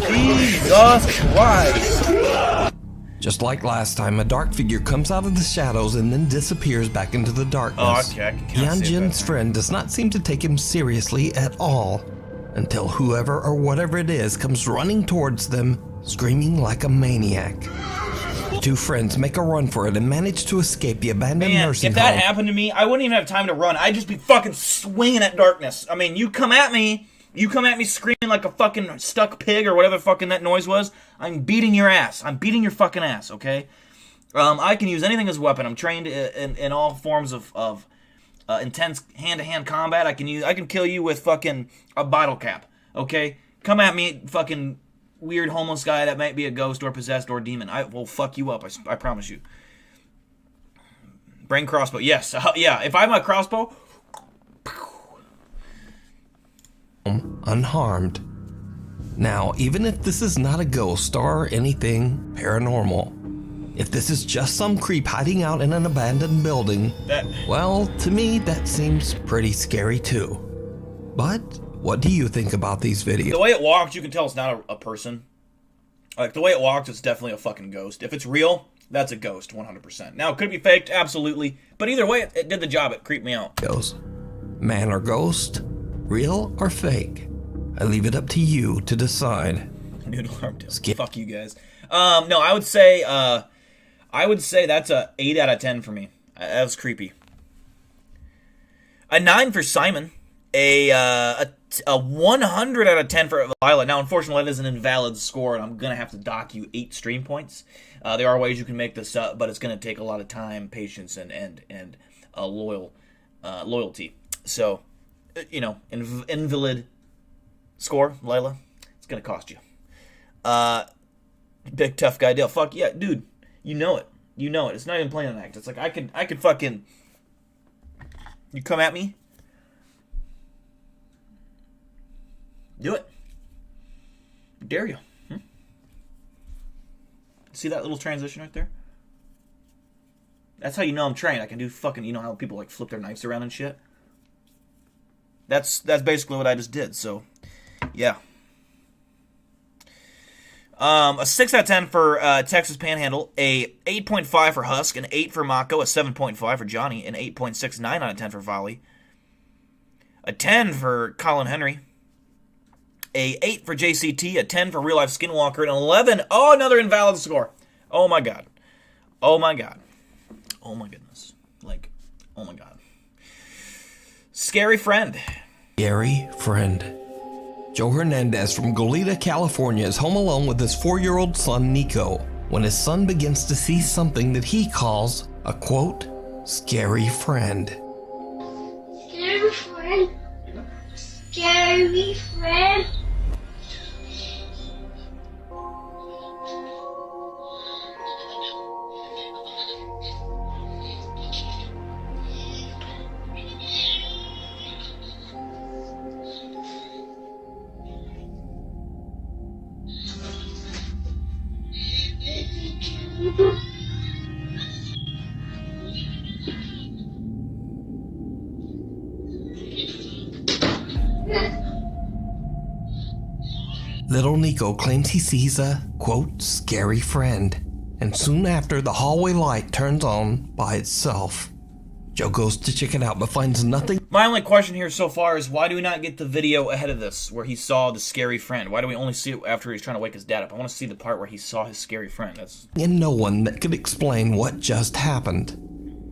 Jesus Christ. Just like last time, a dark figure comes out of the shadows and then disappears back into the darkness. Oh, okay, I can kinda Ian see it Jin's better. friend does not seem to take him seriously at all, until whoever or whatever it is comes running towards them, screaming like a maniac. The two friends make a run for it and manage to escape the abandoned Man, nursing if that home. happened to me, I wouldn't even have time to run. I'd just be fucking swinging at darkness. I mean, you come at me screaming like a fucking stuck pig or whatever fucking that noise was, I'm beating your ass. I'm beating your fucking ass, okay? I can use anything as a weapon. I'm trained in all forms of intense hand-to-hand combat. I can kill you with fucking a bottle cap, okay? Come at me, fucking weird homeless guy that might be a ghost or possessed or demon. I will fuck you up, I promise you. Bring crossbow. Yes, yeah. If I have my crossbow, unharmed. Now, even if this is not a ghost or anything paranormal, if this is just some creep hiding out in an abandoned building, well, to me, that seems pretty scary too. But what do you think about these videos? the way it walks, you can tell it's not a person. Like, the way it walks, it's definitely a fucking ghost. If it's real, that's a ghost, 100%. Now, could it be faked? Absolutely. But either way, it did the job. It creeped me out. Man or ghost? Real or fake? I leave it up to you to decide. Noodle arm tail. Skip. Fuck you guys. No, I would say that's a 8 out of 10 for me. That was creepy. A 9 for Simon. A 100 out of 10 for Violet. Now, unfortunately, that is an invalid score, and I'm gonna have to dock you 8 stream points. There are ways you can make this up, but it's gonna take a lot of time, patience, and loyalty. So, you know, invalid score, Layla. It's gonna cost you. Big tough guy deal. Fuck yeah, dude. You know it. You know it. It's not even playing an act. It's like I could fucking. You come at me. Do it. Dare you. See that little transition right there? That's how you know I'm trained. I can do fucking, you know how people like flip their knives around and shit? That's basically what I just did, so yeah. A 6 out of 10 for Texas Panhandle, a 8.5 for Husk, an 8 for Mako, a 7.5 for Johnny, an 8.69 out of 10 for Volley, a 10 for Colin Henry, a 8 for JCT, a 10 for Real Life Skinwalker, an 11. Oh, another invalid score. Oh my god. Oh my god. Oh my goodness. Like, oh my god. Scary Friend. Scary Friend. Joe Hernandez from Goleta, California is home alone with his 4-year-old son, Nico, when his son begins to see something that he calls a, quote, scary friend. Scary friend. Scary friend. Little Nico claims he sees a, quote, scary friend, and soon after the hallway light turns on by itself. Joe goes to check it out but finds nothing. My only question here so far is why do we not get the video ahead of this where he saw the scary friend? Why do we only see it after he's trying to wake his dad up? I want to see the part where he saw his scary friend. And no one that could explain what just happened.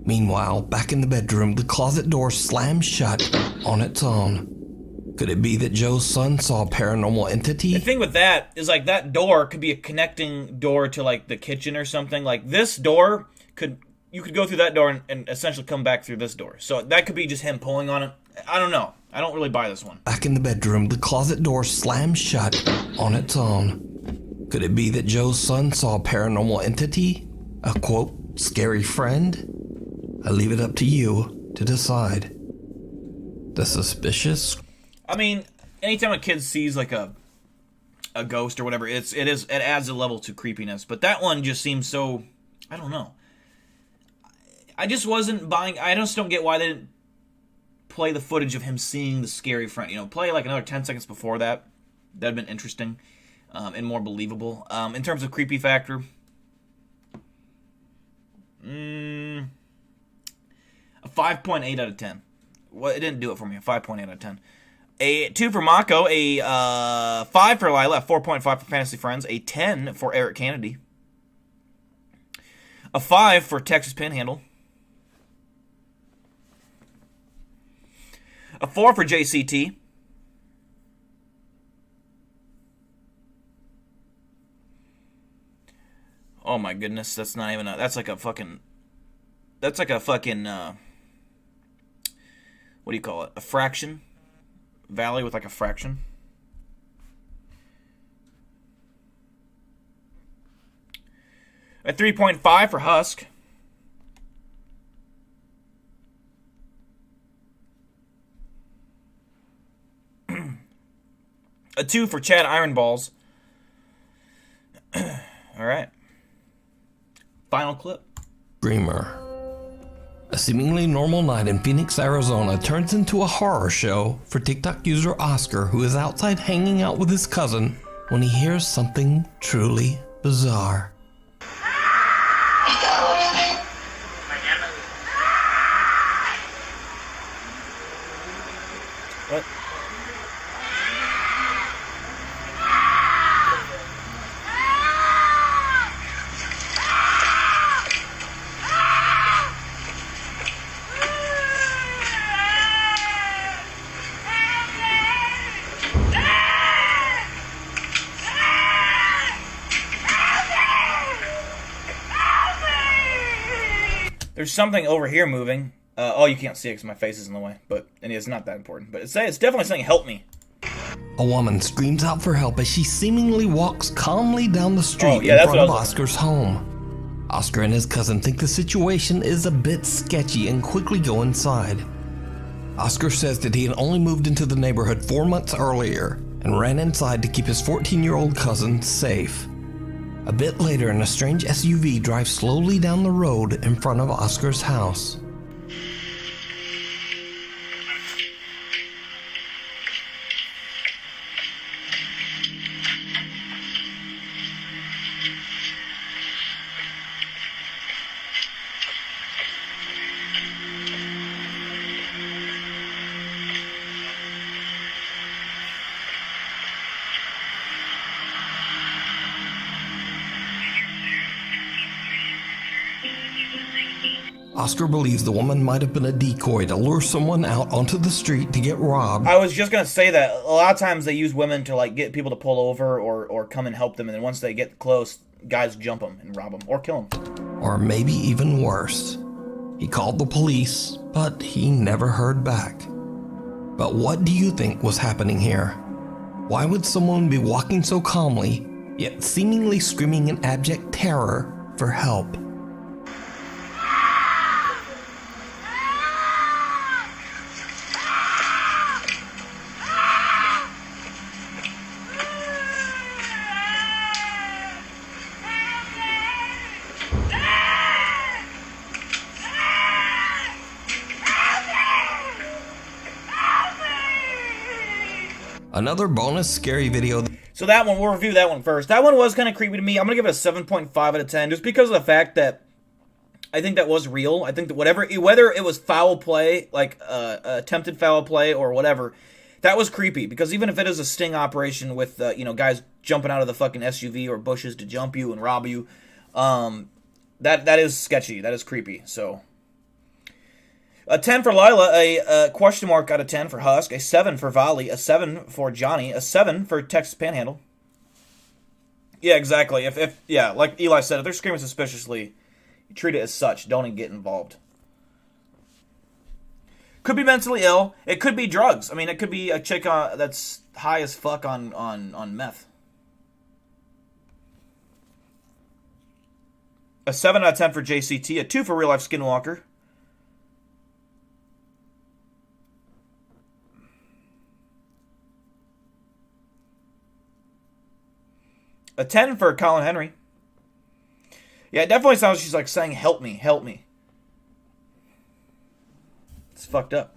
Meanwhile, back in the bedroom, the closet door slams shut on its own. Could it be that Joe's son saw a paranormal entity? The thing with that is, like, that door could be a connecting door to, like, the kitchen or something. Like, this door you could go through that door and essentially come back through this door. So that could be just him pulling on it. I don't know. I don't really buy this one. Back in the bedroom, the closet door slams shut on its own. Could it be that Joe's son saw a paranormal entity? A, quote, scary friend? I leave it up to you to decide. The suspicious? I mean, anytime a kid sees like a ghost or whatever, it adds a level to creepiness. But that one just seems so, I don't know. I just wasn't buying. I just don't get why they didn't play the footage of him seeing the scary friend. You know, play like another 10 seconds before that. That'd been interesting and more believable. In terms of creepy factor, a 5.8 out of 10. Well, it didn't do it for me. A 5.8 out of 10. A 2 for Mako, a 5 for Lila, a 4.5 for Fantasy Friends, a 10 for Eric Kennedy, a 5 for Texas Panhandle, a 4 for JCT, oh my goodness, that's not even that's like a fucking, what do you call it, a fraction? Valley with like a fraction. A 3.5 for Husk. A 2 for Chad Ironballs. Alright. Final clip. Dreamer. A seemingly normal night in Phoenix, Arizona turns into a horror show for TikTok user Oscar, who is outside hanging out with his cousin when he hears something truly bizarre. What? There's something over here moving. Oh, you can't see it because my face is in the way, but and it's not that important. But it's definitely saying, "Help me." A woman screams out for help as she seemingly walks calmly down the street yeah, in that's front of what I was Oscar's home. Oscar and his cousin think the situation is a bit sketchy and quickly go inside. Oscar says that he had only moved into the neighborhood 4 months earlier and ran inside to keep his 14-year-old cousin safe. A bit later, a strange SUV drives slowly down the road in front of Oscar's house. Oscar believes the woman might have been a decoy to lure someone out onto the street to get robbed. I was just gonna say that a lot of times they use women to like get people to pull over or come and help them, and then once they get close, guys jump them and rob them or kill them. Or maybe even worse. He called the police, but he never heard back. But what do you think was happening here? Why would someone be walking so calmly, yet seemingly screaming in abject terror for help? Another bonus scary video. So that one, we'll review that one first. That one was kind of creepy to me. I'm going to give it a 7.5 out of 10 just because of the fact that I think that was real. I think that whether it was foul play, like attempted foul play or whatever, that was creepy. Because even if it is a sting operation with, guys jumping out of the fucking SUV or bushes to jump you and rob you, that is sketchy. That is creepy. So a 10 for Lila, a question mark out of 10 for Husk, a 7 for Volley, a 7 for Johnny, a 7 for Texas Panhandle. Yeah, exactly. If like Eli said, if they're screaming suspiciously, you treat it as such. Don't get involved. Could be mentally ill. It could be drugs. I mean, it could be a chick that's high as fuck on meth. A 7 out of 10 for JCT, a 2 for Real Life Skinwalker. A 10 for Colin Henry. Yeah, it definitely sounds like she's like saying, help me, help me. It's fucked up.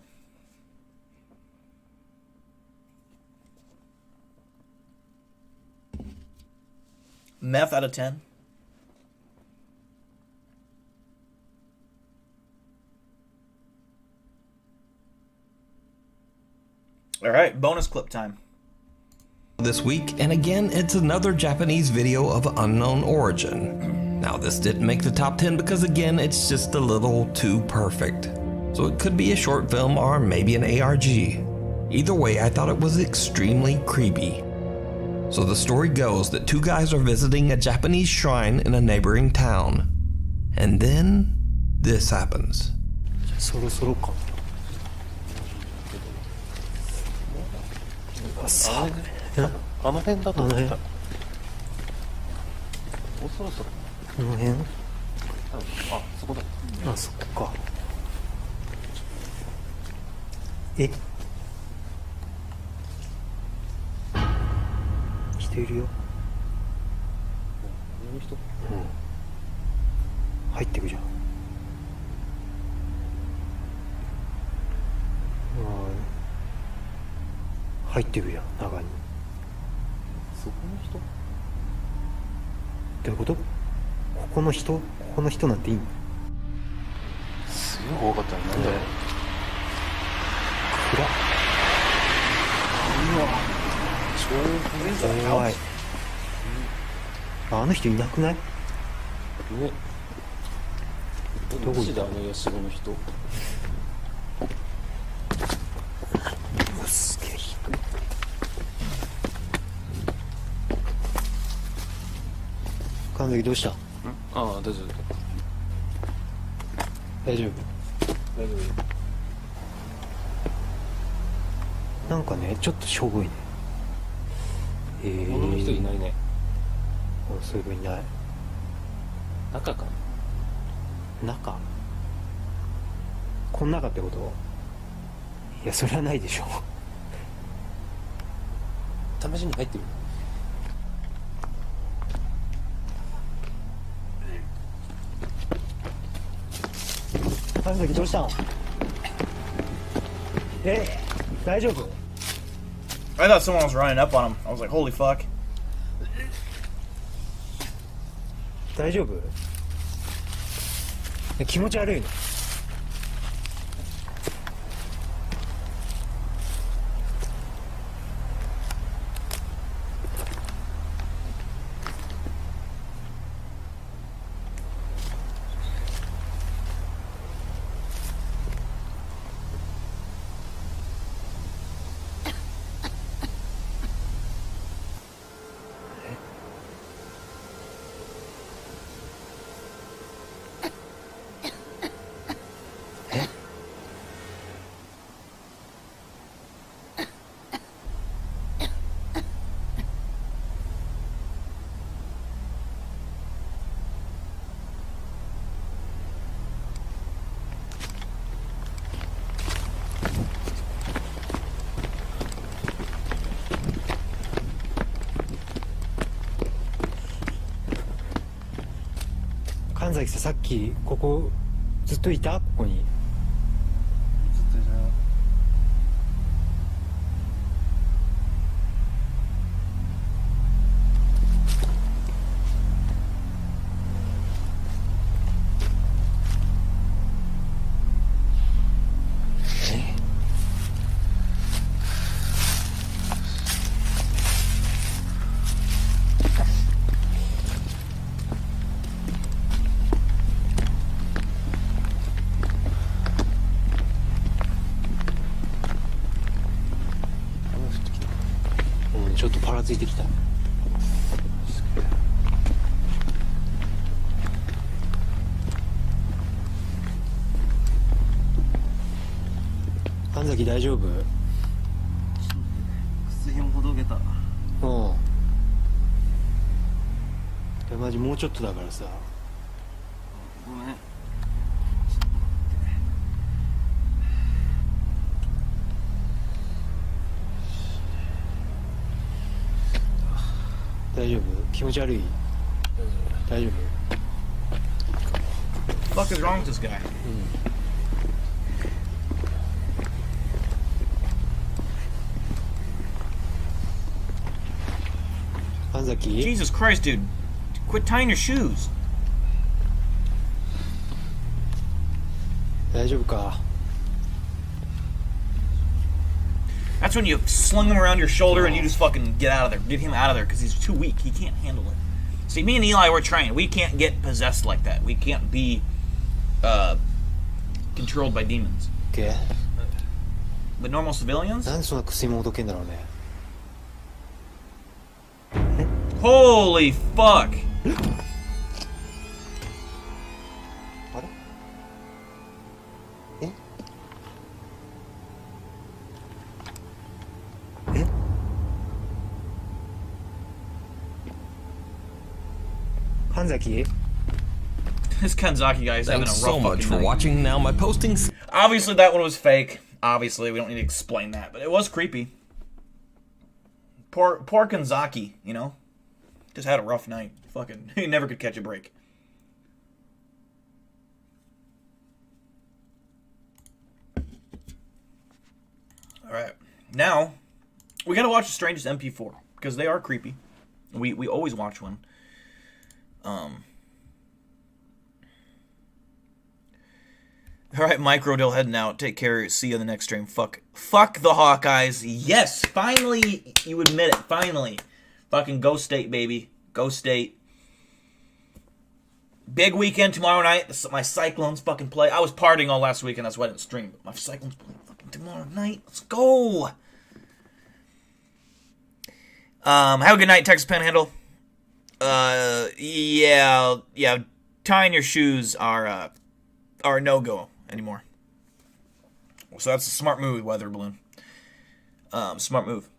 Meth out of 10. All right, bonus clip time. This week, and again, it's another Japanese video of unknown origin. Now, this didn't make the top 10 because, again, it's just a little too perfect. So it could be a short film or maybe an ARG. Either way, I thought it was extremely creepy. So the story goes that two guys are visiting a Japanese shrine in a neighboring town. And then, this happens. そろそろかあの辺だと思った。もうそろそろ。この辺あ、そこだ。あ、そこか。え、人いるよ。この人。入ってくじゃん。入ってくじゃん、中に。そこの人？どういうこと？ここの人？ここの人なんていいの？すごい怖かったね。なんだろう。暗っ。うわ。超怖い。あの人いなくない？ね。どこ行った？マジであのヤシゴの人。うわ、すげえ低い。神崎どうした？ああ、大丈夫。大丈夫。大丈夫。なんかね、ちょっとしょぼいね。女の人いないね。そういえばいない。中か。中？こん中ってこと？いや、それはないでしょ。試しに入ってる。神崎どうしたの？大丈夫？ I thought someone was running up on him. I was like, holy fuck. 大丈夫？気持ち悪いの？神崎さん、さっきここずっといた？ここに。ずっといたよ。ね、ちょっとパラついてきた。神崎大丈夫？靴ひもほどけた。うん。いやマジもうちょっとだからさ。ごめん。大丈夫？気持ち悪い？大丈夫？ What the fuck is wrong with this guy? 神崎？ Jesus Christ, dude. Quit tying your shoes. 大丈夫か？ That's when you sling him around your shoulder and you just fucking get out of there. Get him out of there because he's too weak. He can't handle it. See, me and Eli were trying. We can't get possessed like that. We can't be controlled by demons. OK? But normal civilians? なんでそんな薬もほどけんだろうね。 Holy fuck! あれ？え？え？ 神崎？ This Kanzaki guy is having a Thanks rough so much fucking for night. watching. Now my postings. Obviously that one was fake. Obviously, we don't need to explain that, but it was creepy. Poor Kanzaki, you know? Just had a rough night. Fucking, he never could catch a break. Alright. Now, we gotta watch The Strangest MP4, because they are creepy. We always watch one. Alright, BigDill heading out. Take care. See you on the next stream. Fuck the Hawkeyes. Yes! Finally, you admit it. Finally. Fucking Go State, baby. Go State. Big weekend tomorrow night. My Cyclones fucking play. I was partying all last weekend. That's why I didn't stream. But my Cyclones play fucking tomorrow night. Let's go! Have a good night, Texas Panhandle. Yeah. Tying your shoes are no-go anymore. So that's a smart move, Weather Balloon. Smart move.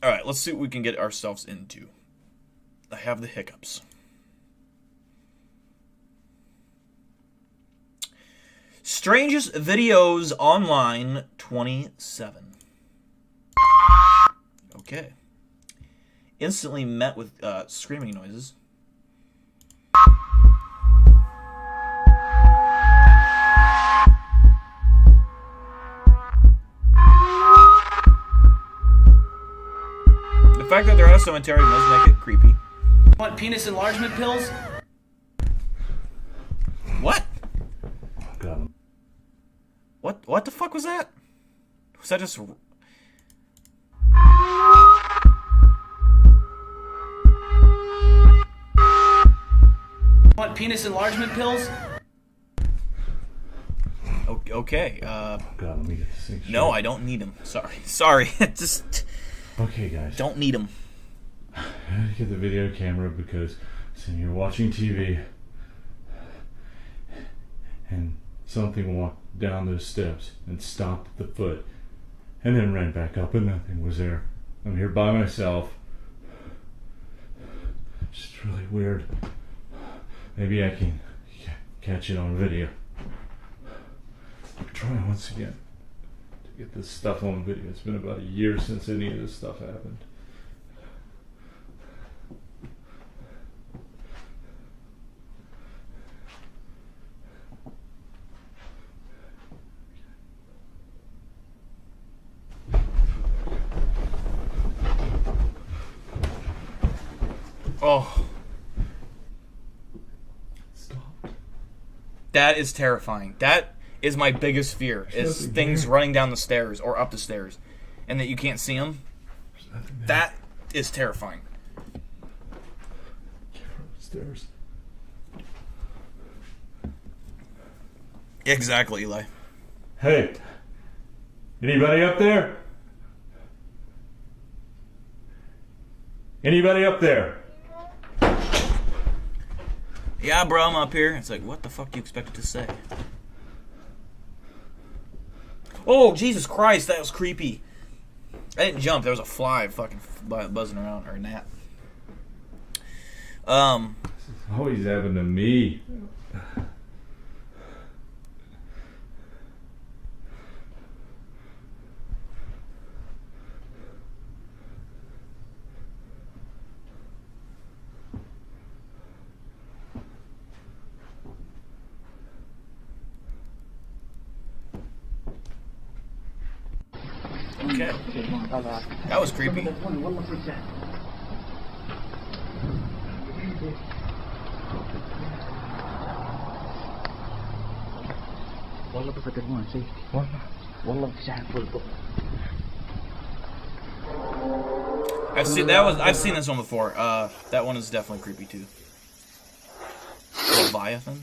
Alright, let's see what we can get ourselves into. I have the hiccups. Strangest videos online 27. Okay. Instantly met with screaming noises. The fact that they're at a cemetery does make it creepy. Want penis enlargement pills? What? Got him. What the fuck was that? Was that just... Want penis enlargement pills? Okay, God, let me get this thing straight. no, I don't need them. Sorry. Just Okay, guys. don't need them. I had to get the video camera because sitting here watching TV and something walked down those steps and stopped at the foot and then ran back up and nothing was there. I'm here by myself. It's just really weird. Maybe I can catch it on video. I'm trying once again to get this stuff on video. It's been about a year since any of this stuff happened. Oh, Stop. that is terrifying. That is my biggest fear, is nothing things there. running down the stairs or up the stairs and that you can't see them. There's nothing there. That is terrifying. Stairs. Exactly, Eli. Hey, anybody up there? Anybody up there? Yeah, bro, I'm up here. It's like, what the fuck do you expect it to say? Oh, Jesus Christ, that was creepy. I didn't jump. There was a fly fucking buzzing around, or a gnat. This is always happened to me. Okay. That was creepy. I've seen this one before. That one is definitely creepy too. Leviathan.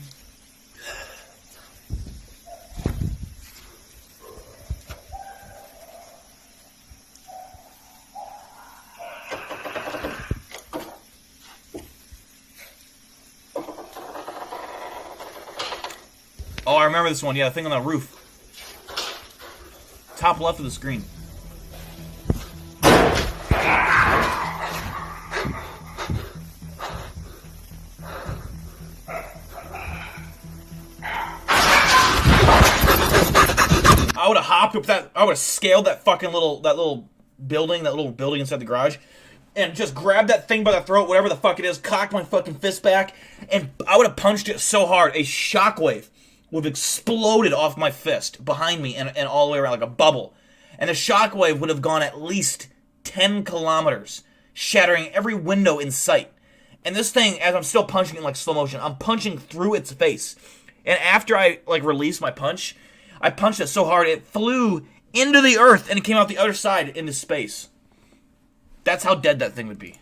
Oh, I remember this one. Yeah, the thing on the roof. Top left of the screen. I would have hopped up that. I would have scaled that fucking little building inside the garage, and just grabbed that thing by the throat, whatever the fuck it is, cocked my fucking fist back, and I would have punched it so hard, a shockwave would have exploded off my fist behind me and all the way around like a bubble. And the shockwave would have gone at least 10 kilometers, shattering every window in sight. And this thing, as I'm still punching in like slow motion, I'm punching through its face. And after I like released my punch, I punched it so hard it flew into the earth and it came out the other side into space. That's how dead that thing would be.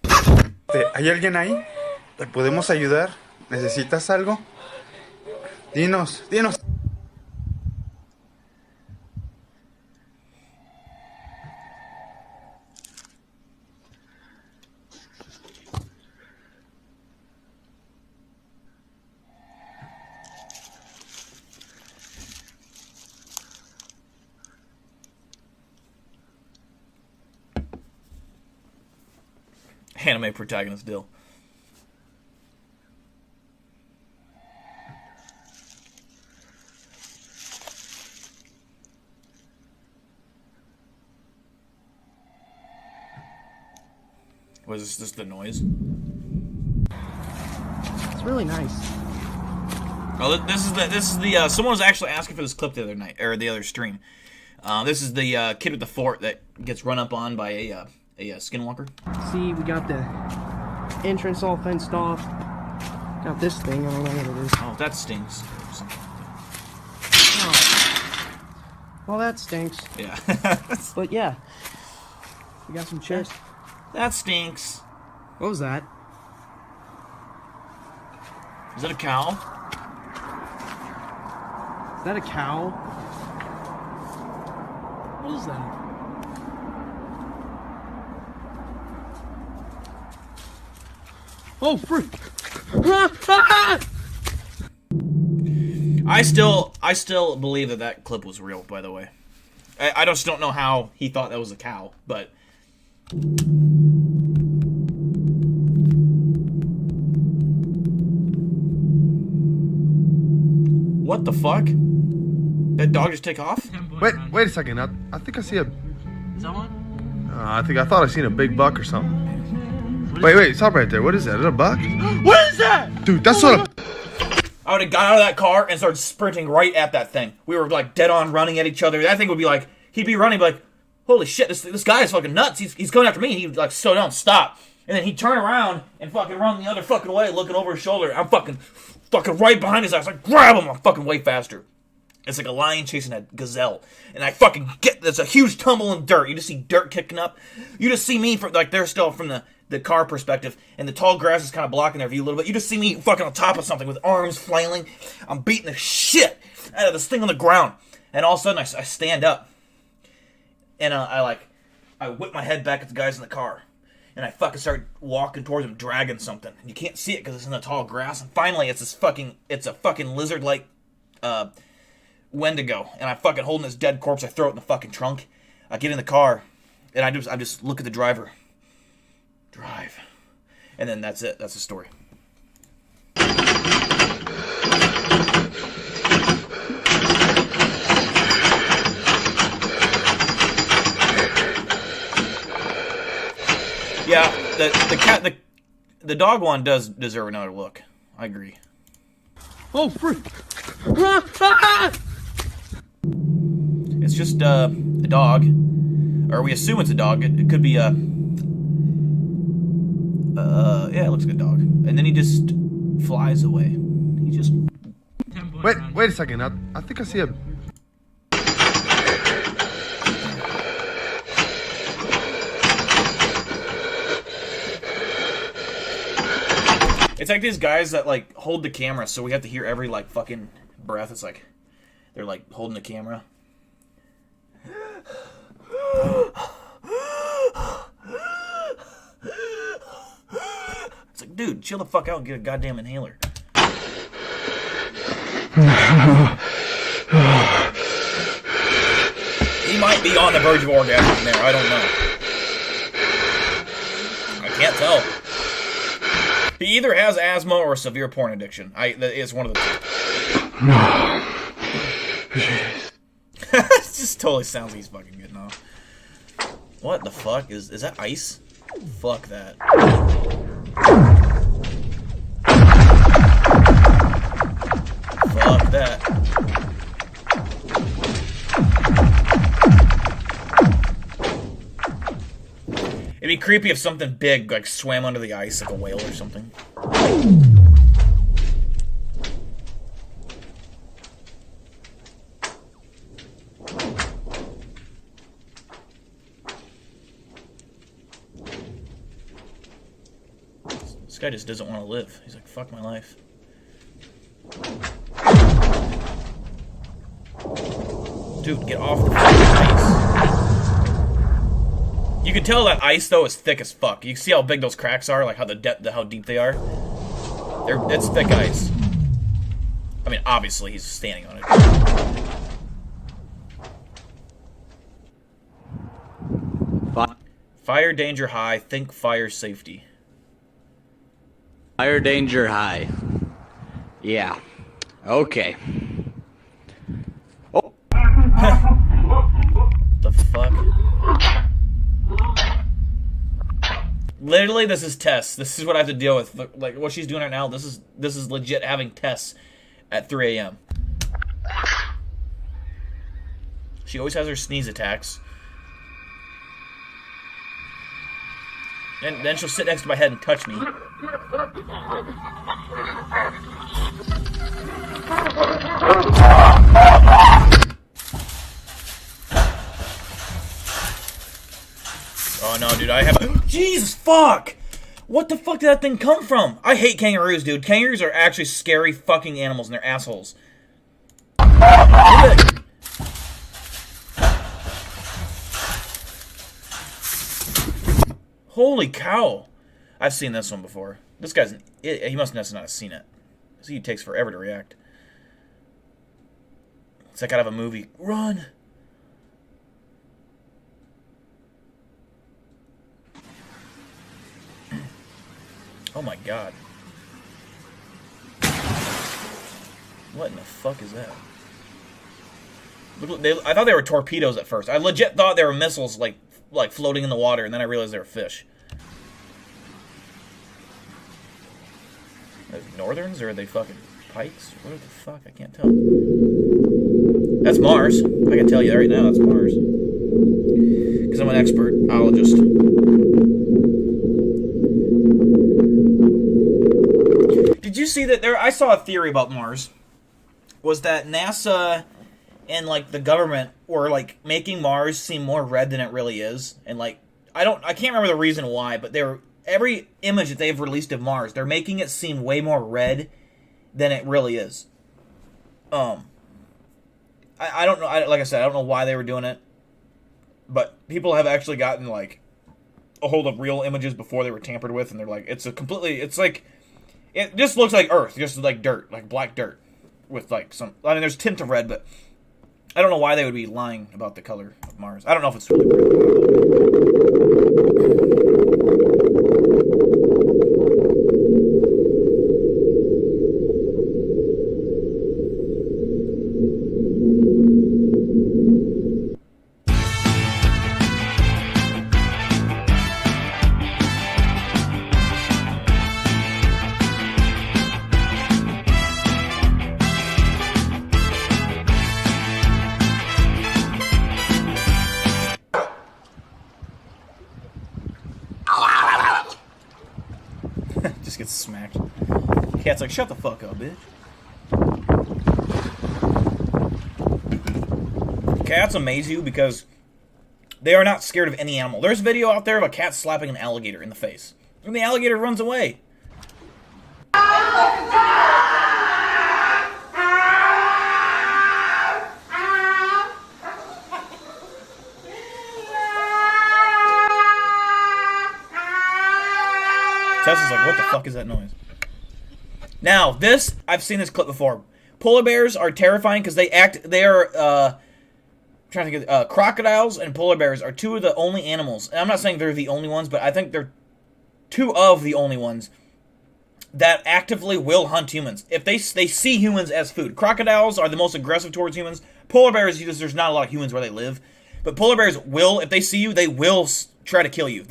¿Hay alguien ahí? ¿Te podemos ayudar? ¿Necesitas algo? Dinos. Anime protagonist Dill. Was this just the noise? It's really nice. Oh, this is the someone was actually asking for this clip the other night or the other stream. This is the kid with the fort that gets run up on by a skinwalker. See, we got the entrance all fenced off. Got this thing. I don't know what it is. Oh, that stinks. Oh. Well, that stinks. Yeah. But yeah, we got some chairs. That stinks. What was that? Is that a cow? Is that a cow? What is that? Oh, freak! I still believe that clip was real. By the way, I just don't know how he thought that was a cow, but. What the fuck? That dog just take off? Wait a second. I think I see a... Someone? I thought I seen a big buck or something. Wait, stop right there. What is that? Is that a buck? What is that? Dude, that's what I would have got out of that car and started sprinting right at that thing. We were like dead on running at each other. That thing would be like, he'd be running, be like, holy shit, this guy is fucking nuts. He's coming after me. And he'd like, slow down, stop. And then he'd turn around and fucking run the other fucking way, looking over his shoulder. I'm fucking right behind his ass. I grab him. I'm fucking way faster. It's like a lion chasing a gazelle. And I fucking there's a huge tumble in dirt. You just see dirt kicking up. You just see me, like they're still from the car perspective. And the tall grass is kind of blocking their view a little bit. You just see me fucking on top of something with arms flailing. I'm beating the shit out of this thing on the ground. And all of a sudden I stand up. And I whip my head back at the guys in the car. And I fucking start walking towards him, dragging something. And you can't see it because it's in the tall grass. And finally, it's a fucking lizard-like Wendigo. And I'm fucking holding this dead corpse. I throw it in the fucking trunk. I get in the car, and I just look at the driver. Drive. And then that's it. That's the story. Yeah, the dog one does deserve another look. I agree. Oh, freak! It's just a dog, or we assume it's a dog. It could be a yeah, it looks like a dog. And then he just flies away. He just Wait a second. I think I see a. It's like these guys that like hold the camera, so we have to hear every like fucking breath. It's like they're like holding the camera. It's like, dude, chill the fuck out and get a goddamn inhaler. He might be on the verge of orgasm in there. I don't know. I can't tell. He either has asthma or a severe porn addiction. It's one of the two. It just totally sounds like he's fucking getting off. What the fuck? Is that ice? Fuck that. Fuck that. It'd be creepy if something big like swam under the ice like a whale or something. This guy just doesn't want to live. He's like, fuck my life. Dude, get off the fucking ice. You can tell that ice though is thick as fuck. You see how big those cracks are, like how how deep they are. It's thick ice. I mean, obviously he's standing on it. Fire danger high. Think fire safety. Fire danger high. Yeah. Okay. Oh. The fuck? Literally, this is Tess. This is what I have to deal with. Like what she's doing right now. This is legit having Tess at 3 a.m. She always has her sneeze attacks. And then she'll sit next to my head and touch me. Oh no, dude, I have Jesus fuck! What the fuck did that thing come from? I hate kangaroos, dude. Kangaroos are actually scary fucking animals and they're assholes. Holy cow. I've seen this one before. This guy's he must not have seen it. See, he takes forever to react. It's like out of a movie. Run! Oh my god. What in the fuck is that? I thought they were torpedoes at first. I legit thought they were missiles like floating in the water, and then I realized they were fish. Are they northerns or are they fucking pikes? What the fuck? I can't tell. That's Mars. I can tell you right now that's Mars. Because I'm an expertologist. Did you see that there? I saw a theory about Mars. Was that NASA and like the government were like making Mars seem more red than it really is, and like I can't remember the reason why, but every image that they've released of Mars, they're making it seem way more red than it really is. I don't know. Like I said, I don't know why they were doing it, but people have actually gotten like a hold of real images before they were tampered with, and they're like, it's like, it just looks like Earth, just like dirt, like black dirt, with like some, I mean, there's tint of red, but I don't know why they would be lying about the color of Mars. I don't know if it's really just gets smacked. Cat's like, shut the fuck up, bitch. Cats amaze you because they are not scared of any animal. There's a video out there of a cat slapping an alligator in the face, and the alligator runs away. Tessa's like, what the fuck is that noise? Now, this, I've seen this clip before. Polar bears are terrifying because crocodiles and polar bears are two of the only animals, and I'm not saying they're the only ones, but I think they're two of the only ones that actively will hunt humans. If they see humans as food. Crocodiles are the most aggressive towards humans. Polar bears, there's not a lot of humans where they live. But polar bears will, if they see you, they will try to kill you.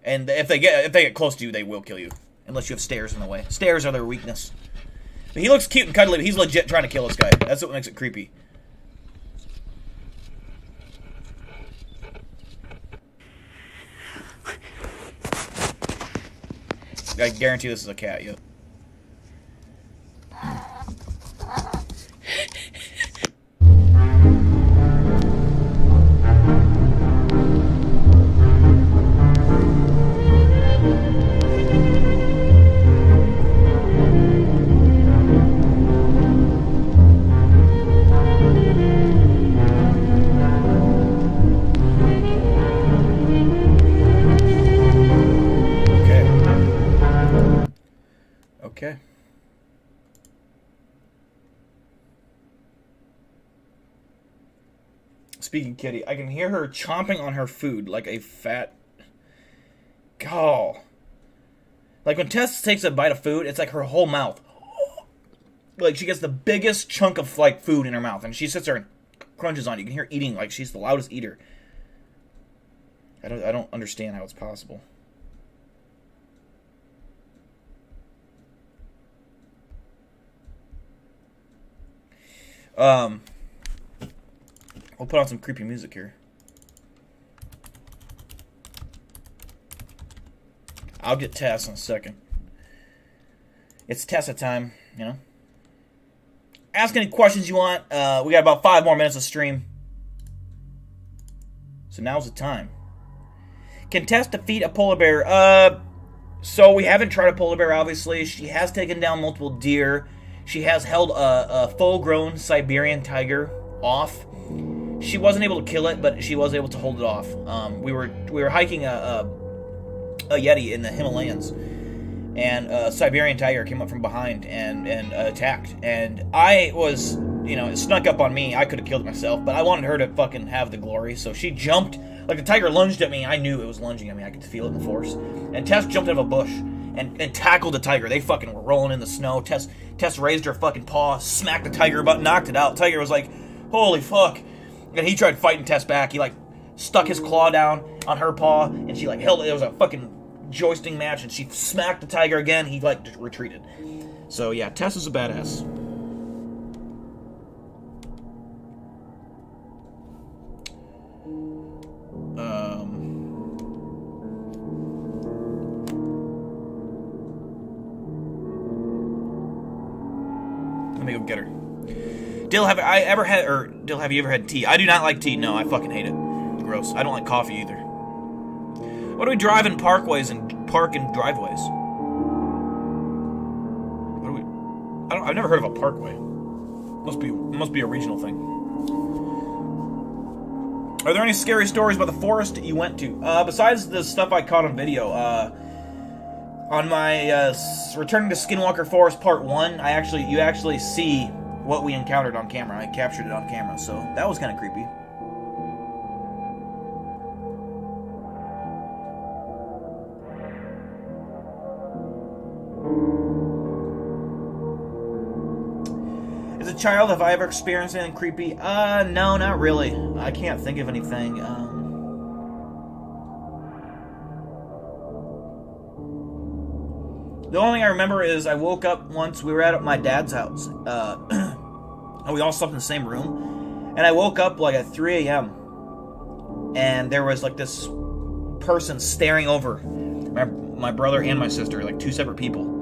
And if they get close to you, they will kill you. Unless you have stairs in the way. Stairs are their weakness. But he looks cute and cuddly, but he's legit trying to kill this guy. That's what makes it creepy. I guarantee this is a cat, yep. Okay. Speaking kitty, I can hear her chomping on her food like a fat... Gall. Like when Tess takes a bite of food, it's like her whole mouth. Like she gets the biggest chunk of like food in her mouth, and she sits there and crunches on it. You can hear her eating like she's the loudest eater. I don't understand how it's possible. We'll put on some creepy music here. I'll get Tess in a second. It's Tessa time, you know. Ask any questions you want. We got about 5 more minutes of stream. So now's the time. Can Tess defeat a polar bear? So we haven't tried a polar bear, obviously. She has taken down multiple deer. She has held a full-grown Siberian tiger off. She wasn't able to kill it, but she was able to hold it off. We were hiking a Yeti in the Himalayas, and a Siberian tiger came up from behind and attacked. And I was, it snuck up on me. I could have killed it myself, but I wanted her to fucking have the glory. So she jumped, like the tiger lunged at me. I knew it was lunging at me. I could feel it in the force. And Tess jumped out of a bush and tackled the tiger. They fucking were rolling in the snow. Tess raised her fucking paw, smacked the tiger about, knocked it out. Tiger was like, holy fuck. And he tried fighting Tess back. He like stuck his claw down on her paw, and she like held it. It was a fucking joisting match, and she smacked the tiger again. He like just retreated. So yeah, Tess is a badass. Let me go get her. Dill, have you ever had tea? I do not like tea. No, I fucking hate it. Gross. I don't like coffee either. What do we drive in parkways and park in driveways? I've never heard of a parkway. Must be a regional thing. Are there any scary stories about the forest you went to? Besides the stuff I caught on video, on my returning to Skinwalker Forest Part 1, you actually see what we encountered on camera. I captured it on camera, so that was kind of creepy. As a child, have I ever experienced anything creepy? No, not really. I can't think of anything. The only thing I remember is I woke up once, we were at my dad's house, and we all slept in the same room, and I woke up like at 3 a.m., and there was like this person staring over my brother and my sister, like two separate people,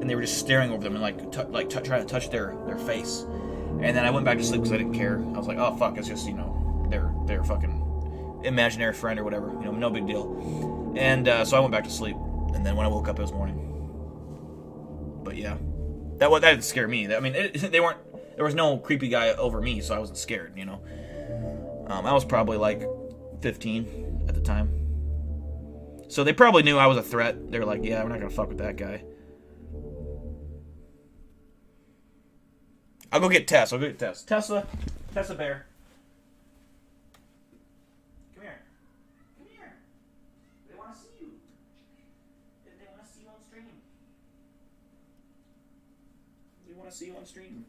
and they were just staring over them and trying to touch their face. And then I went back to sleep because I didn't care. I was like, oh fuck, it's just, their fucking imaginary friend or whatever, no big deal. And so I went back to sleep, and then when I woke up it was morning. But yeah, that didn't scare me. I mean, there was no creepy guy over me, so I wasn't scared, I was probably like 15 at the time. So they probably knew I was a threat. They were like, yeah, we're not gonna fuck with that guy. I'll go get Tess. Tessa Bear. Come here. They want to see you. They want to see you on stream. They want to see you on stream.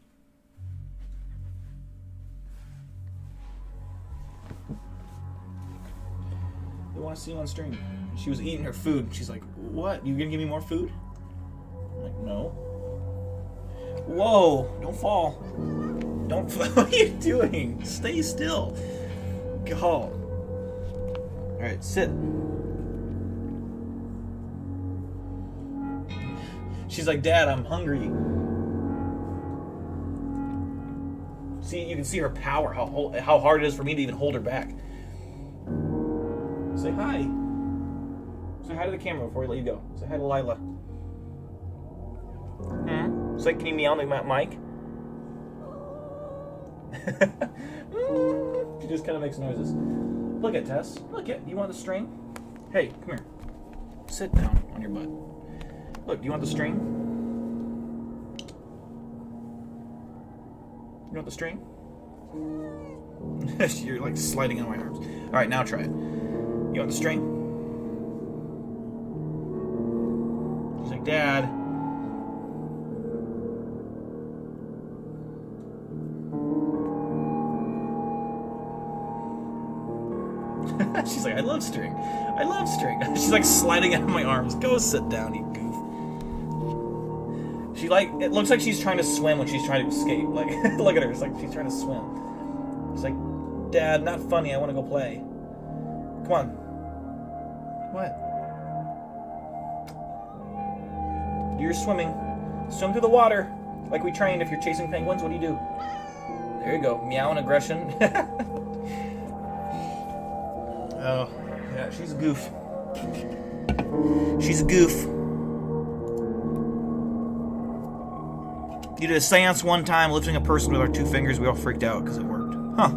They want to see you on stream. She was eating her food. She's like, what? You gonna give me more food? I'm like, no. Whoa, don't fall. What are you doing? Stay still. Go. Alright, sit. She's like, Dad, I'm hungry. See, you can see her power, how hard it is for me to even hold her back. Say hi. Say hi to the camera before we let you go. Say hi to Lila. Say, can you meow on the mic? She just kind of makes noises. Look at Tess. Look at. You want the string? Hey, come here. Sit down on your butt. Look, do you want the string? You want the string? You're like sliding on my arms. All right, now try it. You want the string? She's like, Dad. She's like, I love string. She's like sliding out of my arms. Go sit down, you goof. It looks like she's trying to swim when she's trying to escape. Like, look at her. It's like she's trying to swim. She's like, Dad, not funny. I want to go play. Come on. What? You're swimming. Swim through the water. Like we trained. If you're chasing penguins, what do you do? There you go. Meow and aggression. Oh, yeah, she's a goof. She's a goof. You did a seance one time, lifting a person with our 2 fingers. We all freaked out because it worked. Huh.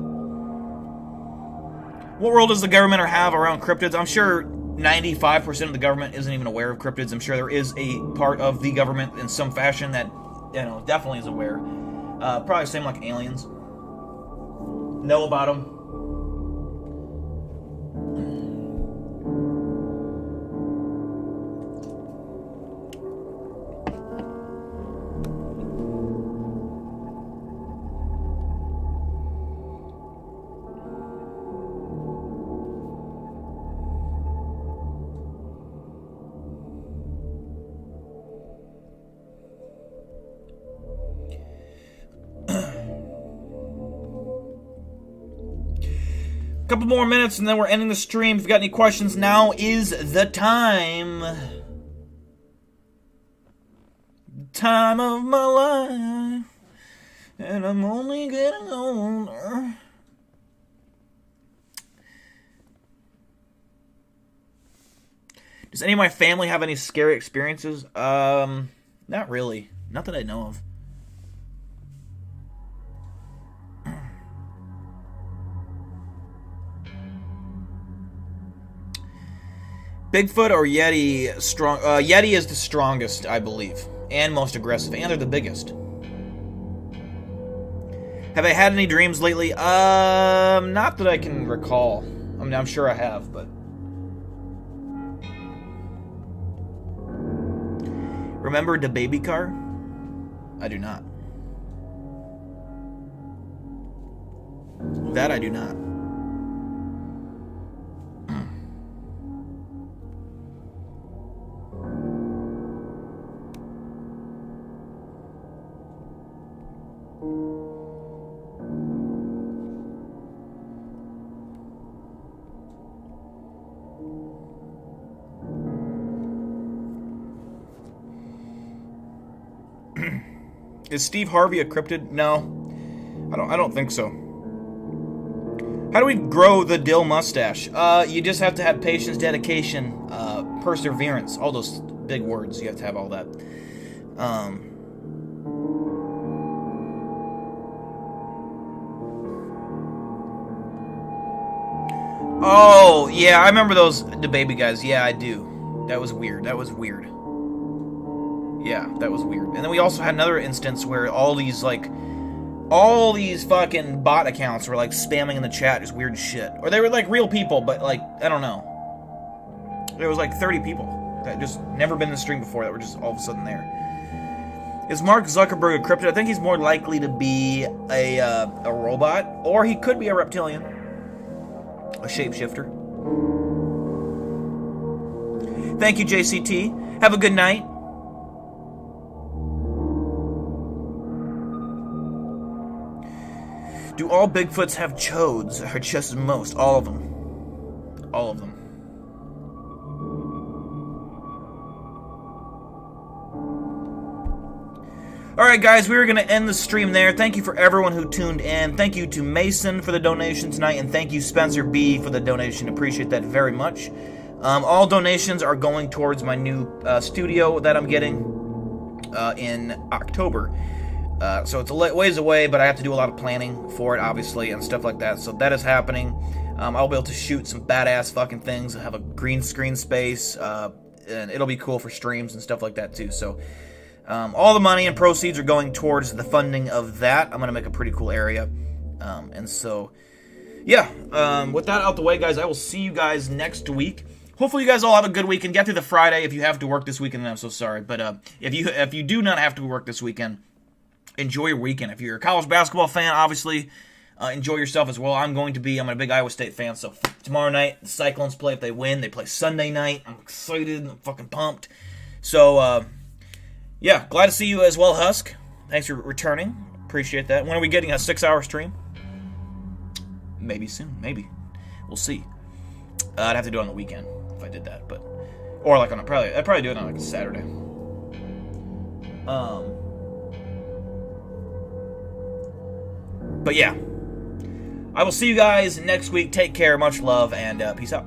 What role does the government have around cryptids? I'm sure 95% of the government isn't even aware of cryptids. I'm sure there is a part of the government in some fashion that, definitely is aware. Probably same like aliens. Know about them. Couple more minutes and then we're ending the stream. If you got any questions, now is the time. Time of my life. And I'm only getting older. Does any of my family have any scary experiences? Not really. Not that I know of. Bigfoot or Yeti strong? Yeti is the strongest, I believe, and most aggressive, and they're the biggest. Have I had any dreams lately? Not that I can recall. I mean, I'm sure I have, but... Remember the baby car? I do not. That I do not. Is Steve Harvey a cryptid? No, I don't think so. How do we grow the dill mustache? You just have to have patience, dedication, perseverance. All those big words. You have to have all that. Oh, yeah, I remember those, the baby guys. Yeah, I do. That was weird. That was weird. Yeah, that was weird. And then we also had another instance where all these fucking bot accounts were like spamming in the chat, just weird shit. Or they were like real people, but like, I don't know. There was like 30 people that just never been in the stream before that were just all of a sudden there. Is Mark Zuckerberg a cryptid? I think he's more likely to be a robot, or he could be a reptilian, a shapeshifter. Thank you, JCT. Have a good night. Do all Bigfoots have chodes, or just most? All of them. All of them. Alright guys, we are going to end the stream there. Thank you for everyone who tuned in. Thank you to Mason for the donation tonight, and thank you Spencer B for the donation. Appreciate that very much. All donations are going towards my new studio that I'm getting in October. So it's a ways away, but I have to do a lot of planning for it, obviously, and stuff like that. So that is happening. I'll be able to shoot some badass fucking things. I have a green screen space, and it'll be cool for streams and stuff like that, too. So all the money and proceeds are going towards the funding of that. I'm going to make a pretty cool area. And so, yeah, with that out the way, guys, I will see you guys next week. Hopefully you guys all have a good weekend. Get through the Friday. If you have to work this weekend, then I'm so sorry. But if you do not have to work this weekend, enjoy your weekend. If you're a college basketball fan, obviously, enjoy yourself as well. I'm a big Iowa State fan, so tomorrow night, the Cyclones play. If they win, they play Sunday night. I'm excited. I'm fucking pumped. So, yeah, glad to see you as well, Husk. Thanks for returning. Appreciate that. When are we getting a 6-hour stream? Maybe soon. Maybe. We'll see. I'd have to do it on the weekend if I did that, but... Or like I'd probably do it on like a Saturday. But yeah, I will see you guys next week. Take care, much love, and peace out.